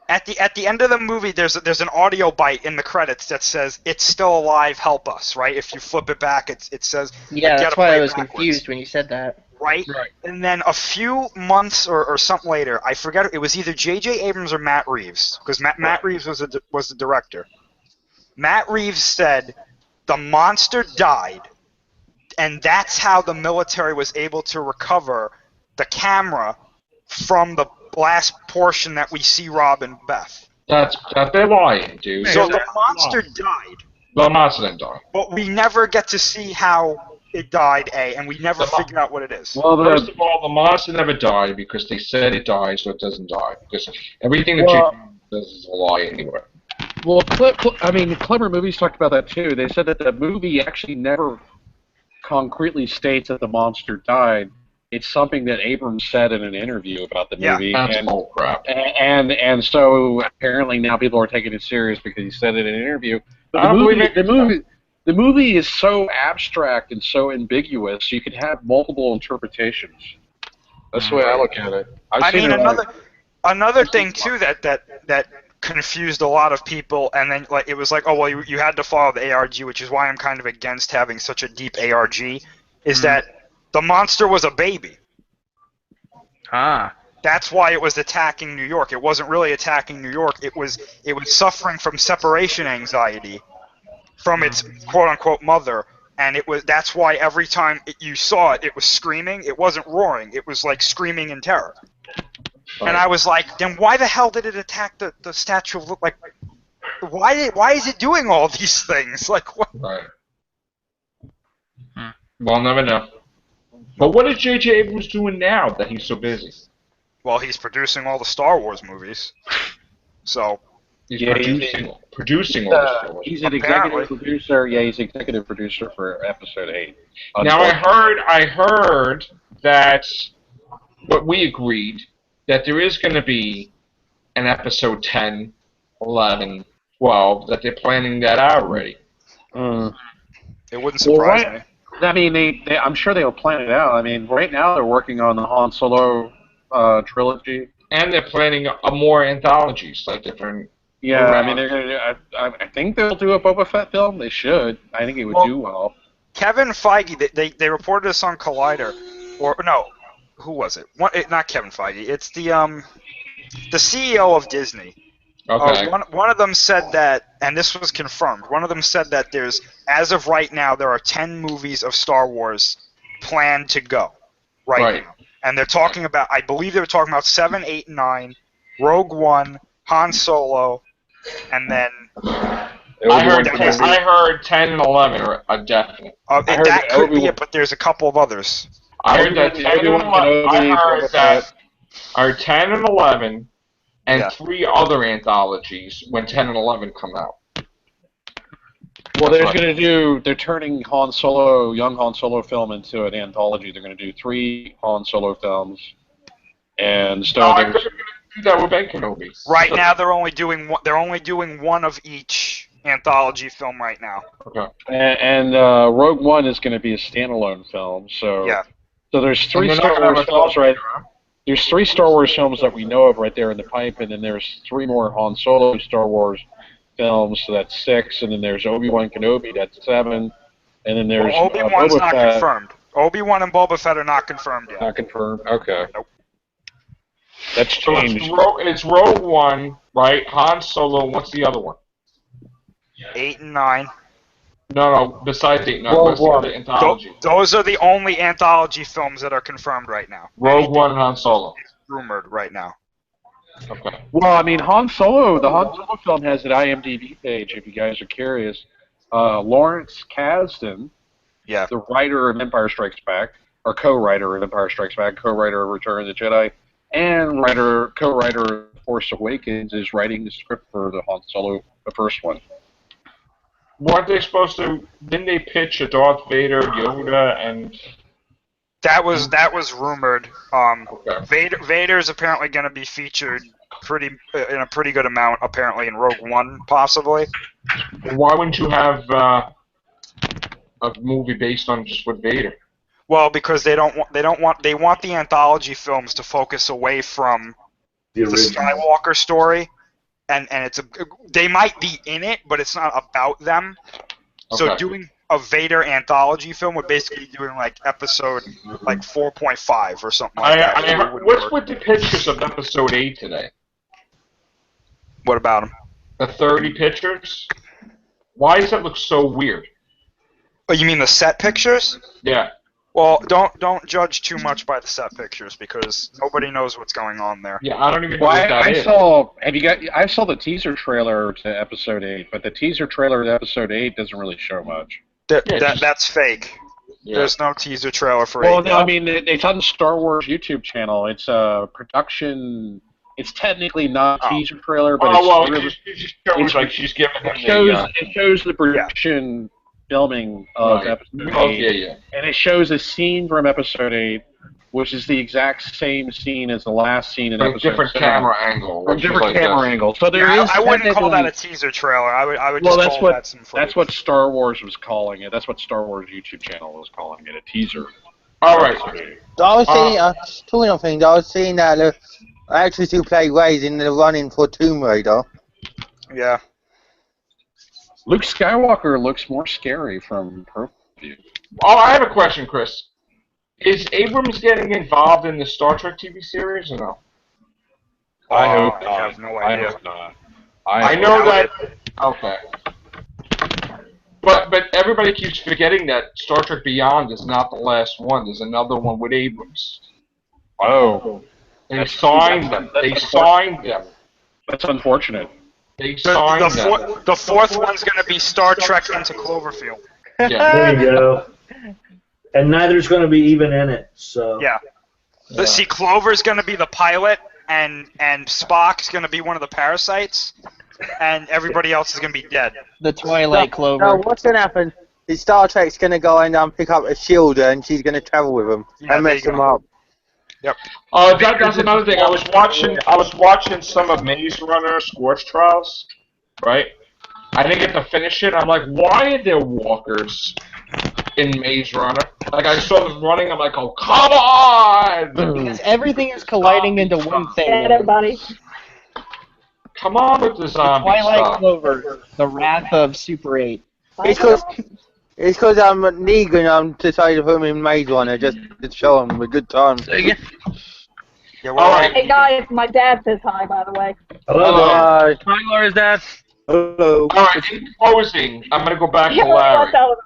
S9: At the end of the movie, there's an audio bite in the credits that says, "It's still alive, help us," right? If you flip it back, it says...
S3: Yeah, that's why I was confused when you said that.
S9: Right? And then a few months or something later, I forget, it was either J.J. Abrams or Matt Reeves, because Matt Reeves was the director. Matt Reeves said, the monster died, and that's how the military was able to recover the camera from the last portion that we see Rob and Beth.
S2: They're lying, dude.
S9: So the monster died.
S2: The monster didn't die.
S9: But we never get to see how it died, and we never figure out what it is.
S2: Well, first of all, the monster never died because they said it died, so it doesn't die. Because everything that you does is a lie anyway.
S5: Well, Clever Movies talked about that too. They said that the movie actually never concretely states that the monster died. It's something that Abrams said in an interview about the movie.
S2: That's bull crap.
S5: And so apparently now people are taking it serious because he said it in an interview. But the movie is so abstract and so ambiguous, you could have multiple interpretations. That's the way I look at it.
S9: Another thing too that confused a lot of people, and then it was like, oh well, you had to follow the ARG, which is why I'm kind of against having such a deep ARG, is that the monster was a baby. That's why it was attacking New York. It wasn't really attacking New York. It was suffering from separation anxiety from its quote-unquote mother, and that's why every time you saw it, it was screaming. It wasn't roaring. It was like screaming in terror. And I was like, then why the hell did it attack the Statue of Liberty? Like, why is it doing all these things? Like, what?
S2: Right. We'll never know. But what is J.J. Abrams doing now that he's so busy?
S9: Well, he's producing all the Star Wars movies. So
S2: He's
S5: Yeah,
S2: producing all the Star Wars.
S5: He's an executive producer. Yeah, he's executive producer for Episode 8.
S2: Now I heard that what we agreed that there is going to be an Episode 10, 11, 12 that they're planning that out already.
S9: It wouldn't surprise me.
S5: I mean, I'm sure they'll plan it out. I mean, right now they're working on the Han Solo trilogy,
S2: and they're planning more anthologies, like different.
S5: Yeah, I mean, they're gonna. I think they'll do a Boba Fett film. They should. I think it would do well.
S9: Kevin Feige, they reported this on Collider, or no, who was it? Not Kevin Feige. It's the CEO of Disney.
S2: Okay.
S9: One of them said that, and this was confirmed. One of them said that as of right now, there are 10 movies of Star Wars planned to go right now. And they're talking about, I believe they were talking about 7, 8, 9, Rogue One, Han Solo, and then...
S2: I heard 10 and 11 are definite.
S9: That could be it, but there's a couple of others.
S2: I heard that 10 and 11, I heard 10 and 11, and 3 other anthologies when 10 and 11 come out.
S5: Well, they're turning young Han Solo film into an anthology. They're going to do 3 Han Solo films, and so
S2: I could do that with Ben Kenobi.
S9: Right now, they're only doing one of each anthology film right now.
S5: Okay. And Rogue One is going to be a standalone film. So So there's 3 Star Wars films There's 3 Star Wars films that we know of right there in the pipe, and then there's 3 more Han Solo Star Wars films, so that's 6, and then there's Obi-Wan Kenobi, that's 7, and then there's
S9: Obi-Wan's
S5: Boba
S9: not
S5: Fett.
S9: confirmed. Obi-Wan and Boba Fett are not confirmed yet.
S5: Not confirmed. Okay.
S9: Nope.
S5: That's changed.
S2: It's Rogue One, right? Han Solo. What's the other one?
S9: 8 and 9.
S2: No. Besides 8 and 9, what's the other anthology?
S9: Those are the only anthology films that are confirmed right now.
S2: Rogue One and Han Solo.
S9: It's rumored right now.
S2: Okay.
S5: Well, I mean, the Han Solo film has an IMDb page, if you guys are curious. Lawrence Kasdan, the writer of Empire Strikes Back, or co-writer of Empire Strikes Back, co-writer of Return of the Jedi, and co-writer of Force Awakens, is writing the script for the Han Solo, the first one.
S2: Weren't they supposed to? Didn't they pitch a Darth Vader, Yoda, and?
S9: That was rumored. Vader's apparently going to be featured in a pretty good amount, apparently in Rogue One, possibly.
S2: Why wouldn't you have a movie based on just with Vader?
S9: Well, because they want the anthology films to focus away from the Skywalker story, and they might be in it, but it's not about them. Okay. So doing a Vader anthology film would basically be doing like episode 4.5 or something like that.
S2: What's with the pictures of episode 8 today?
S9: What about them?
S2: The 30 pictures? Why does that look so weird?
S9: Oh, you mean the set pictures?
S2: Yeah.
S9: Well, don't judge too much by the set pictures because nobody knows what's going on there.
S2: Yeah, I don't even know what that is.
S5: I saw the teaser trailer to episode 8, but the teaser trailer to episode 8 doesn't really show much.
S9: That's fake. Yeah. There's no teaser trailer for 8.
S5: Well, no, I mean, it's on the Star Wars YouTube channel. It's a production. It's technically not a teaser trailer, but
S2: she's giving him
S5: it shows the production filming of episode 8. And it shows a scene from episode 8, which is the exact same scene as the last scene in episode 7.
S2: Different camera angle.
S5: Different camera angle. So there is.
S9: I wouldn't call that a teaser trailer. I would just call that some footage.
S5: That's what Star Wars was calling it. That's what Star Wars YouTube channel was calling it, a teaser.
S2: All right.
S4: I was seeing that actress who played Raisin in the run-in for Tomb Raider.
S9: Yeah.
S5: Luke Skywalker looks more scary from her view.
S2: Oh, I have a question, Chris. Is Abrams getting involved in the Star Trek TV series or no?
S5: I hope not.
S9: I have no idea.
S5: I hope not.
S2: I know that. Okay. But everybody keeps forgetting that Star Trek Beyond is not the last one. There's another one with Abrams.
S5: Oh.
S2: They signed them.
S5: That's unfortunate.
S2: They signed them.
S9: The fourth one's going to be Star Trek Into Cloverfield.
S2: Yeah.
S6: There you go. And neither's going to be even in it. So
S9: Yeah. See, Clover's going to be the pilot, and Spock's going to be one of the parasites, and everybody else is going to be dead.
S3: The Twilight Clover.
S4: No, what's going to happen is Star Trek's going to go and pick up a shielder, and she's going to travel with them
S9: Yeah,
S4: and mess
S9: there you
S4: them up.
S9: Yep.
S2: That's another thing. I was watching some of Maze Runner Scorch Trials, right? I didn't get to finish it. I'm like, why are there walkers in Maze Runner? Like, I saw them running. I'm like, oh, come on!
S3: Because everything is colliding into one thing.
S8: Get everybody.
S2: Come on with the zombie
S3: Twilight
S2: stuff.
S3: Clover, the Wrath of Super 8.
S4: It's because Negan decided to put him in Maze Runner just to show him a good time.
S9: Yeah, well,
S2: All right.
S8: Hey guys, my dad says hi, by the way.
S6: Hello.
S1: Hi, Gloria's dad.
S4: Hello.
S2: All right, in closing, I'm going to go back to
S8: Yeah,
S2: Larry.
S8: walked out of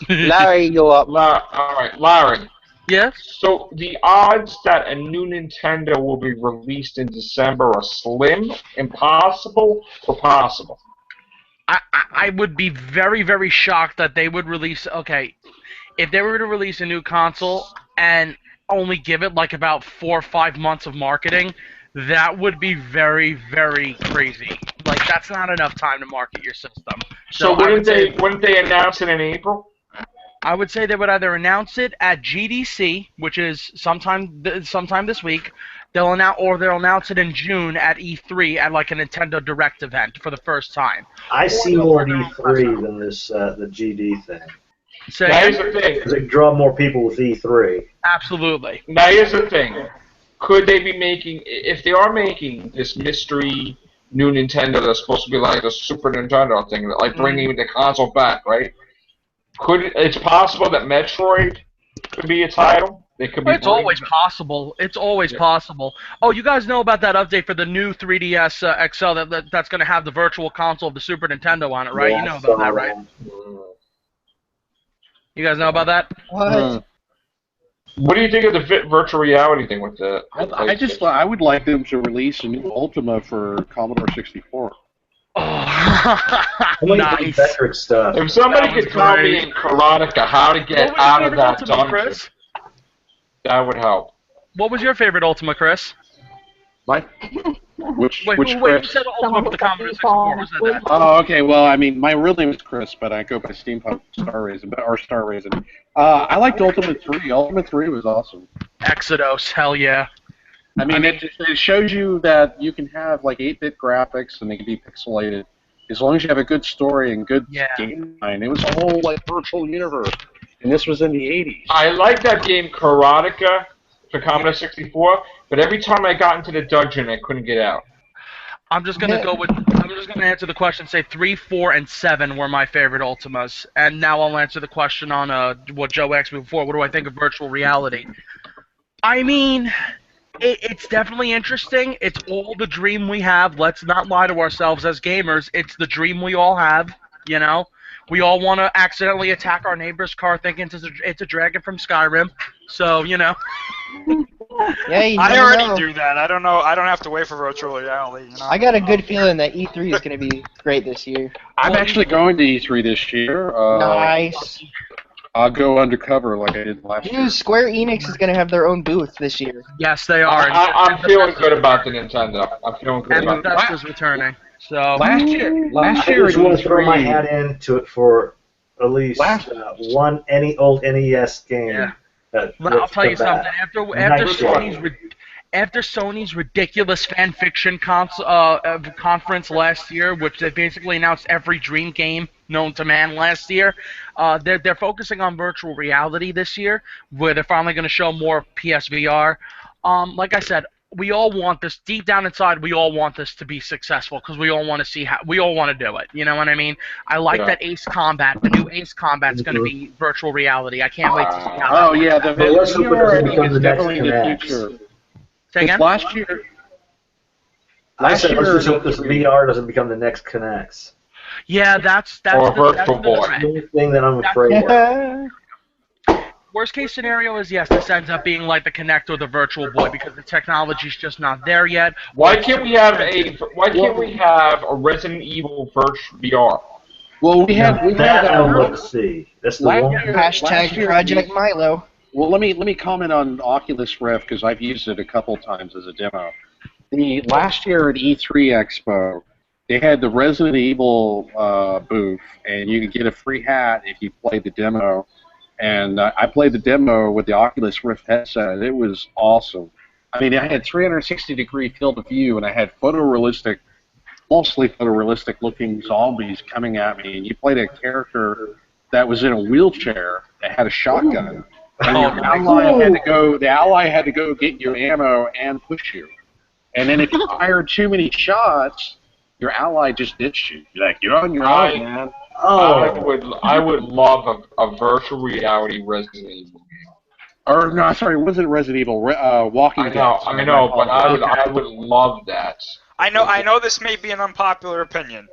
S8: the room.
S4: Larry, you're up.
S2: All right, Larry.
S1: Yes?
S2: So the odds that a new Nintendo will be released in December are slim, impossible, or possible?
S1: I would be very, very shocked that they would release... Okay, if they were to release a new console and only give it like about 4 or 5 months of marketing, that would be very, very crazy. Like, that's not enough time to market your system.
S2: So wouldn't they announce it in April?
S1: I would say they would either announce it at GDC, which is sometime this week, they'll announce it in June at E3 at like a Nintendo Direct event for the first time.
S6: I see more in E3 than this the GD thing.
S1: So
S2: Now here's the thing.
S6: Because they draw more people with E3.
S1: absolutely.
S2: Now here's the thing. Could they be making, if they are making this mystery new Nintendo that's supposed to be like a Super Nintendo thing, like bringing the console back, right? It's possible that Metroid could be a title? They could be.
S1: It's always possible. It's always possible. Oh, you guys know about that update for the new 3DS XL that's going to have the virtual console of the Super Nintendo on it, right?
S6: Yeah,
S1: you know about that, right? You guys know about that?
S3: What?
S2: What do you think of the virtual reality thing with the?
S5: I would like them to release a new Ultima for Commodore 64.
S1: Oh, nice.
S6: Metric stuff.
S2: If somebody
S1: That was
S2: could tell
S1: great.
S2: me in Karotica how to get
S1: What was
S2: out
S1: your
S2: of
S1: favorite
S2: that
S1: Ultima,
S2: dungeon,
S1: Chris?
S2: that would help.
S1: What was your favorite Ultima, Chris?
S5: Which
S1: Wait,
S5: Chris?
S1: you said Ultima with the Commodore 64. Who said that?
S5: Oh, okay. Well, I mean, my real name is Chris, but I go by Steampunk Star Raisin. I liked Ultimate 3. Ultimate 3 was awesome.
S1: Exodus, hell yeah.
S5: I mean, it shows you that you can have like 8-bit graphics and they can be pixelated as long as you have a good story and good game design. It was a whole like virtual universe, and this was in the 80s.
S2: I like that game Karotica for Commodore 64, but every time I got into the dungeon, I couldn't get out.
S1: I'm just gonna answer the question. Say 3, 4, and 7 were my favorite Ultimas, and now I'll answer the question on what Joe asked me before. What do I think of virtual reality? I mean, it's definitely interesting. It's all the dream we have. Let's not lie to ourselves as gamers. It's the dream we all have. You know, we all want to accidentally attack our neighbor's car thinking it's a dragon from Skyrim. So you know.
S3: Yeah, you
S9: I
S3: never
S9: already
S3: know.
S9: do that. I don't know. I don't have to wait for virtual reality. You know?
S3: I got a good feeling that E3 is going to be great this year.
S5: I'm actually going to E3 this year.
S3: Nice.
S5: I'll go undercover like I did last year.
S3: Dude, Square Enix is going to have their own booth this year.
S1: Yes, they are.
S2: I'm feeling good about the Nintendo. I'm feeling good
S1: And
S2: about it.
S1: Bethesda's returning. So
S5: Last year
S6: I just want to throw my hat into it for at least one old NES game.
S1: Yeah. Well, I'll tell you something. After Sony's ridiculous fan fiction conference last year, which they basically announced every dream game known to man last year, they're focusing on virtual reality this year, where they're finally going to show more PSVR. Like I said, we all want this deep down inside. We all want this to be successful because we all want to see how we all want to do it. You know what I mean? I like that Ace Combat. The new Ace Combat's going to be virtual reality. I can't wait to see how.
S5: Oh yeah, the VR I think is definitely the future.
S1: Say again?
S5: Last year.
S6: Let's just hope this VR doesn't become the next Connects.
S1: Yeah, that's
S2: Or
S1: the
S2: Virtual Boy.
S6: That's the thing that I'm afraid of.
S1: Worst case scenario is yes, this ends up being like the Kinect or the Virtual Boy because the technology's just not there yet.
S2: Why can't we have a Resident Evil VR?
S5: Well, we
S6: Now,
S5: had
S6: that one, let's see. That's the
S5: last
S6: one.
S5: year-
S3: Hashtag
S5: year
S3: Project Milo.
S5: Well, let me comment on Oculus Rift because I've used it a couple times as a demo. The last year at E3 Expo, they had the Resident Evil booth, and you could get a free hat if you played the demo. And I played the demo with the Oculus Rift headset, and it was awesome. I mean, I had 360-degree field of view, and I had mostly photorealistic-looking zombies coming at me, and you played a character that was in a wheelchair that had a shotgun. And the ally had to go get your ammo and push you. And then if you fired too many shots, your ally just ditched you. You're like, you're on your own, man.
S2: I would love a virtual reality Resident Evil game.
S5: Or no, sorry, it wasn't Resident Evil. Walking Dead.
S2: I know, but I would love that.
S9: I know this may be an unpopular opinion,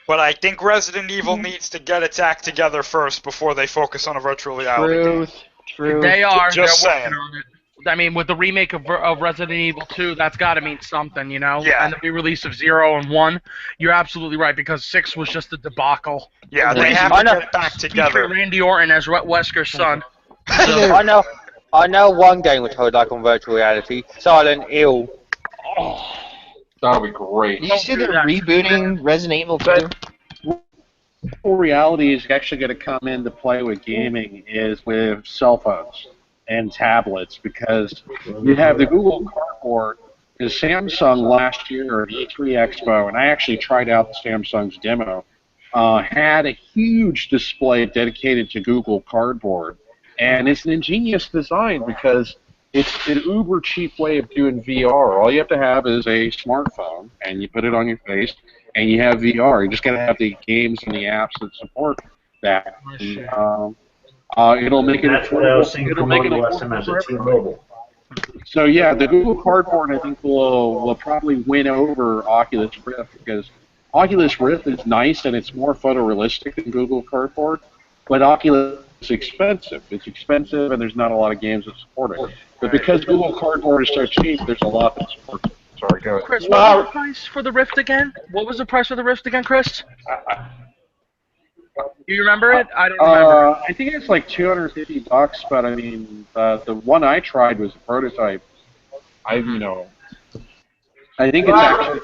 S9: but I think Resident Evil needs to get its act together first before they focus on a virtual reality game.
S3: True.
S1: They are.
S9: Just
S1: they're
S9: saying.
S1: working on it. I mean, with the remake of Resident Evil 2, that's got to mean something, you know?
S9: Yeah.
S1: And the re-release of 0 and 1, you're absolutely right, because 6 was just a debacle.
S9: Yeah, they have to get it back together.
S1: Featuring Randy Orton as Wesker's son.
S4: I know one game which I would like on virtual reality, Silent Hill.
S2: Oh, that would be great.
S3: Did you see they're rebooting Resident Evil 2?
S5: Virtual reality is actually going to come into play with gaming is with cell phones and tablets because you have the Google Cardboard. Because Samsung last year at E3 Expo, and I actually tried out Samsung's demo, had a huge display dedicated to Google Cardboard. And it's an ingenious design because it's an uber cheap way of doing VR. All you have to have is a smartphone, and you put it on your face, and you have VR. You just got to have the games and the apps that support that. It'll make it.
S6: That's what I was seeing promoted last time I was at T-Mobile.
S5: So yeah, the Google Cardboard I think will probably win over Oculus Rift because Oculus Rift is nice and it's more photorealistic than Google Cardboard, but Oculus is expensive. It's expensive and there's not a lot of games that support it. But because Google Cardboard is so cheap, there's a lot that supports it. Sorry, go ahead.
S1: Chris, what was the price for the Rift again? What was the price for the Rift again, Chris? Do you remember it? I don't remember.
S5: I think it's like $250, but I mean, the one I tried was a prototype. I think it's actually.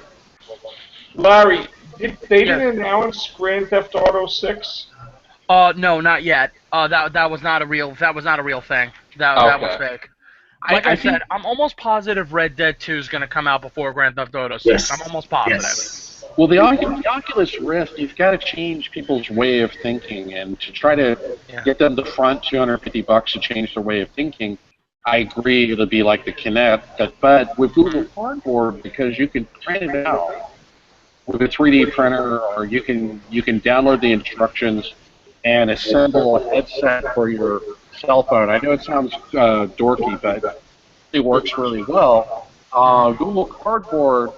S2: Larry, they didn't announce Grand Theft Auto 6?
S1: No, not yet. That was not a real thing. That was fake. Like I said, I'm almost positive Red Dead 2 is going to come out before Grand Theft Auto 6.
S6: Yes.
S1: I'm almost positive.
S6: Yes.
S5: Well, the Oculus Rift, you've got to change people's way of thinking, and to try to get them to front $250 to change their way of thinking, I agree it'll be like the Kinect, but with Google Cardboard, because you can print it out with a 3D printer, or you can download the instructions and assemble a headset for your cell phone. I know it sounds dorky, but it works really well. Google Cardboard,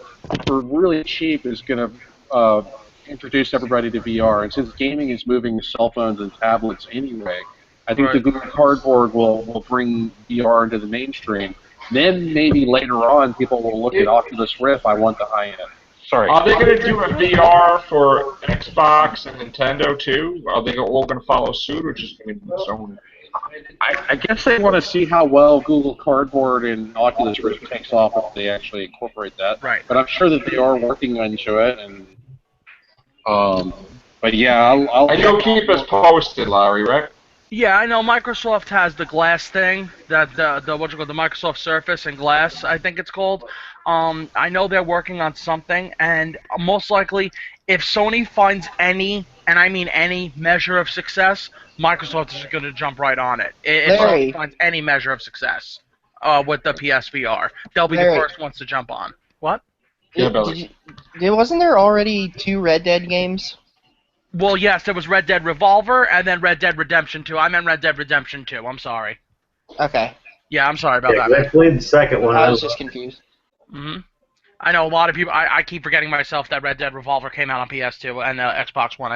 S5: for really cheap, is going to introduce everybody to VR. And since gaming is moving to cell phones and tablets anyway, I think the Google Cardboard will bring VR into the mainstream. Then maybe later on, people will look at Oculus Rift. I want the high end. Sorry.
S2: Are they going to do a VR for Xbox and Nintendo too? Are they all going to follow suit, or just going to be its own?
S5: I guess they want to see how well Google Cardboard and Oculus Rift takes off if they actually incorporate that.
S1: Right.
S5: But I'm sure that they are working into it. And but yeah,
S2: And you'll keep us posted, Larry, right?
S1: Yeah, I know Microsoft has the glass thing, that the Microsoft Surface and Glass, I think it's called. I know they're working on something, and most likely, if Sony finds any, and I mean any, measure of success, Microsoft is going to jump right on it. If Sony finds any measure of success with the PSVR, they'll be the first ones to jump on. What?
S3: Wasn't there already 2 Red Dead games?
S1: Well, yes, there was Red Dead Revolver and then Red Dead Redemption 2. I meant Red Dead Redemption 2. I'm sorry.
S3: Okay.
S1: Yeah, I'm sorry about that.
S6: I played the second one.
S3: I was just confused.
S1: I know a lot of people. I keep forgetting myself that Red Dead Revolver came out on PS2 and Xbox One,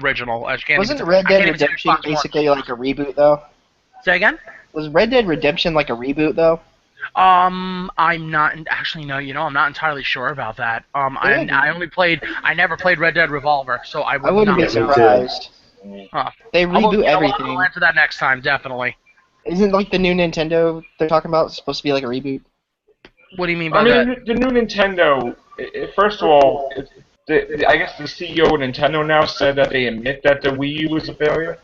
S1: original.
S3: Wasn't Red Dead Redemption basically like a reboot, though?
S1: Say again?
S3: Was Red Dead Redemption like a reboot, though?
S1: I'm not actually no. I'm not entirely sure about that. I never played Red Dead Revolver, so I
S3: I
S1: would
S3: wouldn't
S1: not
S3: be
S6: Yeah, me too.
S3: surprised.
S1: Huh.
S3: They reboot
S1: I'll
S3: everything.
S1: answer that next time, definitely.
S3: Isn't like the new Nintendo they're talking about supposed to be like a reboot?
S1: What do you mean
S2: I
S1: by that?
S2: mean, the new Nintendo. First of all, I guess the CEO of Nintendo now said that they admit that the Wii U was a failure,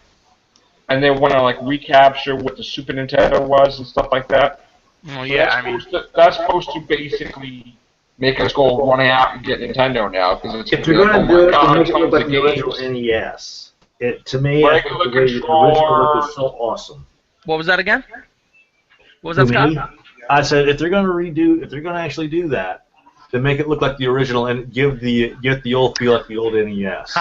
S2: and they want to like recapture what the Super Nintendo was and stuff like that.
S1: Well,
S2: So
S1: yeah, I mean,
S2: that's supposed to basically make us go running out and get Nintendo now because it's
S6: If they're
S2: like,
S6: going to
S2: oh
S6: do
S2: my
S6: it,
S2: god,
S6: they make it look
S2: tons
S6: like
S2: of
S6: the original
S2: games.
S6: NES. To me, I think
S2: Regular
S6: the original look is so awesome.
S1: what was that again? What was
S6: To
S1: that, Scott?
S6: me, I said if they're going to actually do that, then make it look like the original and get the old feel like the old NES.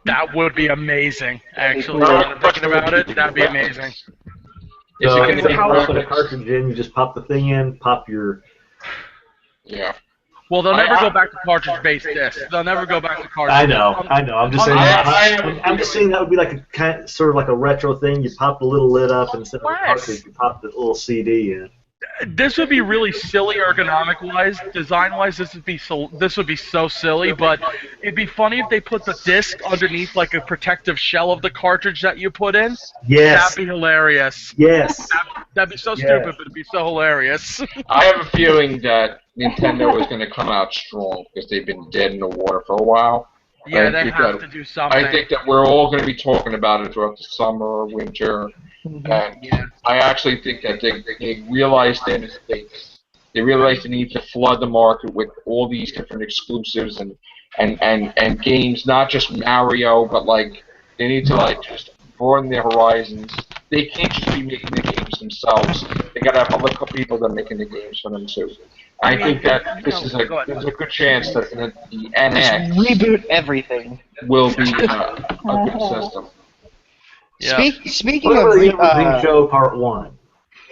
S1: That would be amazing. Actually, now that I'm thinking about it, that'd be amazing.
S2: Is
S6: So
S2: it going to be
S6: how put a
S2: graphics?
S6: cartridge in? You just pop the thing in, pop your.
S2: Yeah.
S1: Well, they'll never go back to cartridge-based discs. They'll never go back to cartridge.
S6: I know. I'm just saying.
S2: I
S6: I'm just saying that would be like sort of like a retro thing. You pop the little lid up, and instead of a cartridge, you pop the little CD in.
S1: This would be really silly ergonomic-wise, design-wise. This would be so silly, but it'd be funny if they put the disc underneath like a protective shell of the cartridge that you put in.
S6: Yes.
S1: That'd be hilarious.
S6: Yes.
S1: That'd be so stupid, but it'd be so hilarious.
S2: I have a feeling that Nintendo is going to come out strong because they've been dead in the water for a while.
S1: Yeah, they have to do something.
S2: I think that we're all going to be talking about it throughout the summer, winter, and I actually think that they realize their mistakes. They realize they need to flood the market with all these different exclusives and games, not just Mario, but like they need to like just broaden their horizons. They can't just be making the games themselves. They got to have other people that are making the games for them too. I think that there's a good chance that the NX
S3: Reboot everything.
S2: will be a good system.
S1: Yeah.
S3: Speaking of
S6: Everything Show Part 1.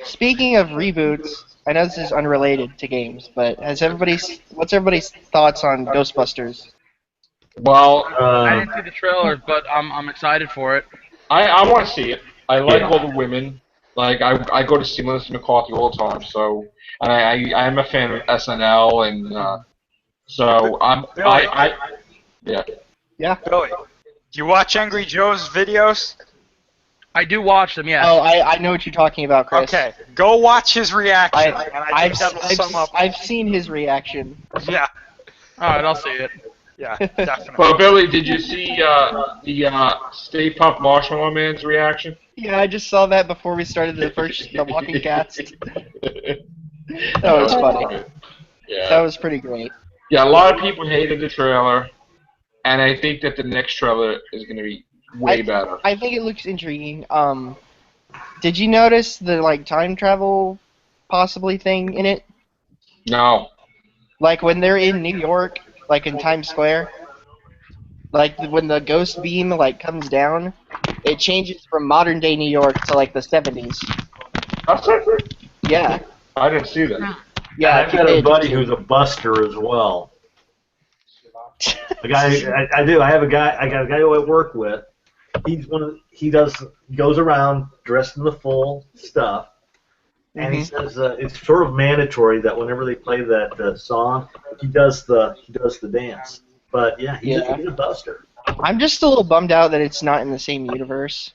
S3: Speaking of reboots, I know this is unrelated to games, but what's everybody's thoughts on Ghostbusters?
S2: Well,
S1: I didn't see the trailer, but I'm excited for it.
S2: I want to see it. I like all the women. Like I go to see Melissa McCarthy all the time. So, and I'm a fan of SNL, and so yeah.
S3: Yeah.
S9: Billy, do you watch Angry Joe's videos?
S1: I do watch them, yes.
S3: Oh, I know what you're talking about, Chris.
S9: Okay, go watch his reaction.
S3: I've seen his reaction.
S9: Yeah.
S1: All right, I'll see it.
S9: Yeah, definitely.
S2: Well, Billy, did you see the Stay Puft Marshmallow Man's reaction?
S3: Yeah, I just saw that before we started the Walking Cats. That was funny.
S2: Yeah.
S3: That was pretty great.
S2: Yeah, a lot of people hated the trailer, and I think that the next trailer is going to be way better.
S3: I think it looks intriguing. Did you notice the time travel possibly thing in it?
S2: No.
S3: Like when they're in New York, like in Times Square, like when the ghost beam comes down, it changes from modern day New York to the 70s.
S2: That's it?
S3: Yeah.
S2: I didn't see that.
S3: Yeah,
S6: I've got a buddy who's a buster as well. A guy, I do. I got a guy who I work with. He goes around dressed in the full stuff, and he says it's sort of mandatory that whenever they play that song, he does the dance. But yeah, he's a buster.
S3: I'm just a little bummed out that it's not in the same universe.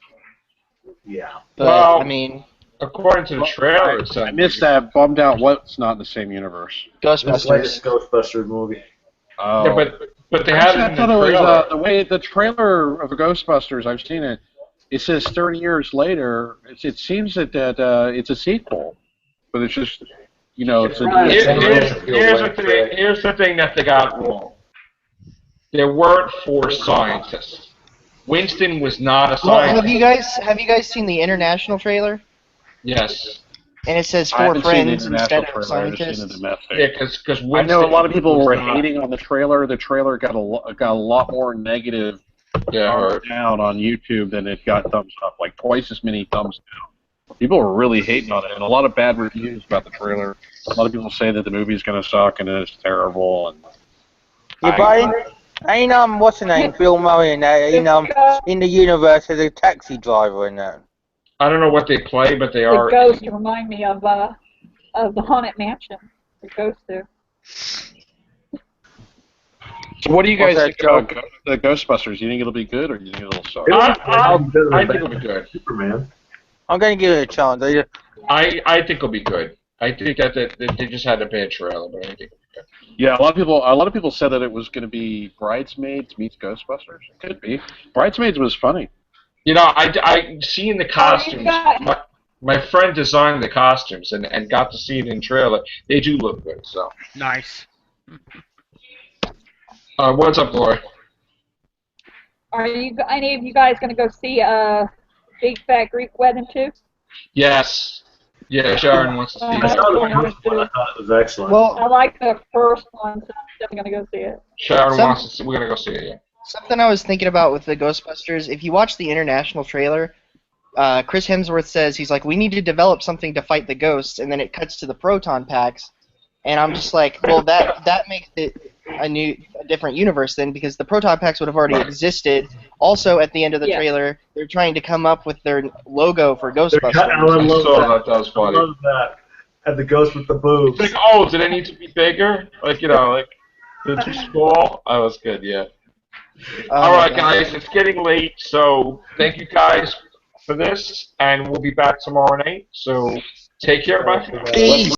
S6: Yeah.
S3: But
S2: Well,
S3: I mean,
S2: according to the trailer,
S5: I missed that. Bummed out. What's not in the same universe?
S6: This
S3: Ghostbusters.
S6: latest Ghostbusters movie.
S5: Oh.
S2: yeah, but they had it
S5: I
S2: in
S5: thought
S2: the
S5: it was
S2: trailer.
S5: the way the trailer of the Ghostbusters. I've seen it. It says 30 years later. It seems that it's a sequel, but it's just it's a.
S2: Here's the thing that they got wrong. There weren't 4 scientists. Winston was not a
S3: Well,
S2: scientist.
S3: have you guys seen the international trailer?
S2: Yes.
S3: And it says
S5: I
S3: 4
S5: haven't seen the
S3: friends
S5: international
S3: instead of
S5: trailer. I've just seen
S3: scientists.
S5: the domestic.
S2: Yeah, because
S5: I know a lot of people were hating on the trailer. The trailer got a lot more negative down on YouTube than it got thumbs up, like twice as many thumbs down. People were really hating on it, and a lot of bad reviews about the trailer. A lot of people say that the movie's going to suck and it's terrible. And
S4: Yeah, but what's the name? Bill Murray and that, in the universe as a taxi driver and that.
S2: I don't know what they play, but they
S8: The
S2: are.
S8: ghosts remind me of the Haunted Mansion. The ghosts do.
S2: So what do you guys think about?
S5: The Ghostbusters? You think it'll be good, or you think it'll suck?
S2: I think it'll be good.
S6: Superman.
S4: I'm going to give it a chance.
S2: I think it'll be good. I think that they just had a bad trailer, but I think it'll be good.
S5: Yeah, a lot of people said that it was going to be Bridesmaids meets Ghostbusters. It could be. Bridesmaids was funny.
S2: You know, I seen the costumes. My friend designed the costumes and got to see it in trailer. They do look good. So
S1: Nice.
S2: what's up, Gloria?
S8: Are you any of you guys going to go see Big Fat Greek Wedding too?
S2: Yes. Yeah, Sharon wants to see
S6: I
S2: that.
S6: saw the first one. I thought it was excellent.
S3: Well,
S8: I like the first one, so I'm definitely going to go see it.
S2: Sharon wants to see. We're gonna go see it. Yeah.
S3: something I was thinking about with the Ghostbusters, if you watch the international trailer, Chris Hemsworth says, he's like, we need to develop something to fight the ghosts, and then it cuts to the proton packs, and I'm just like, well, that makes it a different universe then, because the proton packs would have already existed. Also, at the end of the trailer, they're trying to come up with their logo for Ghostbusters.
S2: I love that was funny.
S6: I love that. And the ghost with the boobs.
S2: Like, oh, did it need to be bigger? Like, you know, like, they're too small? That was good, yeah. Alright, guys, it's getting late, so thank you guys for this, and we'll be back tomorrow night, so take care, bye.
S4: Peace.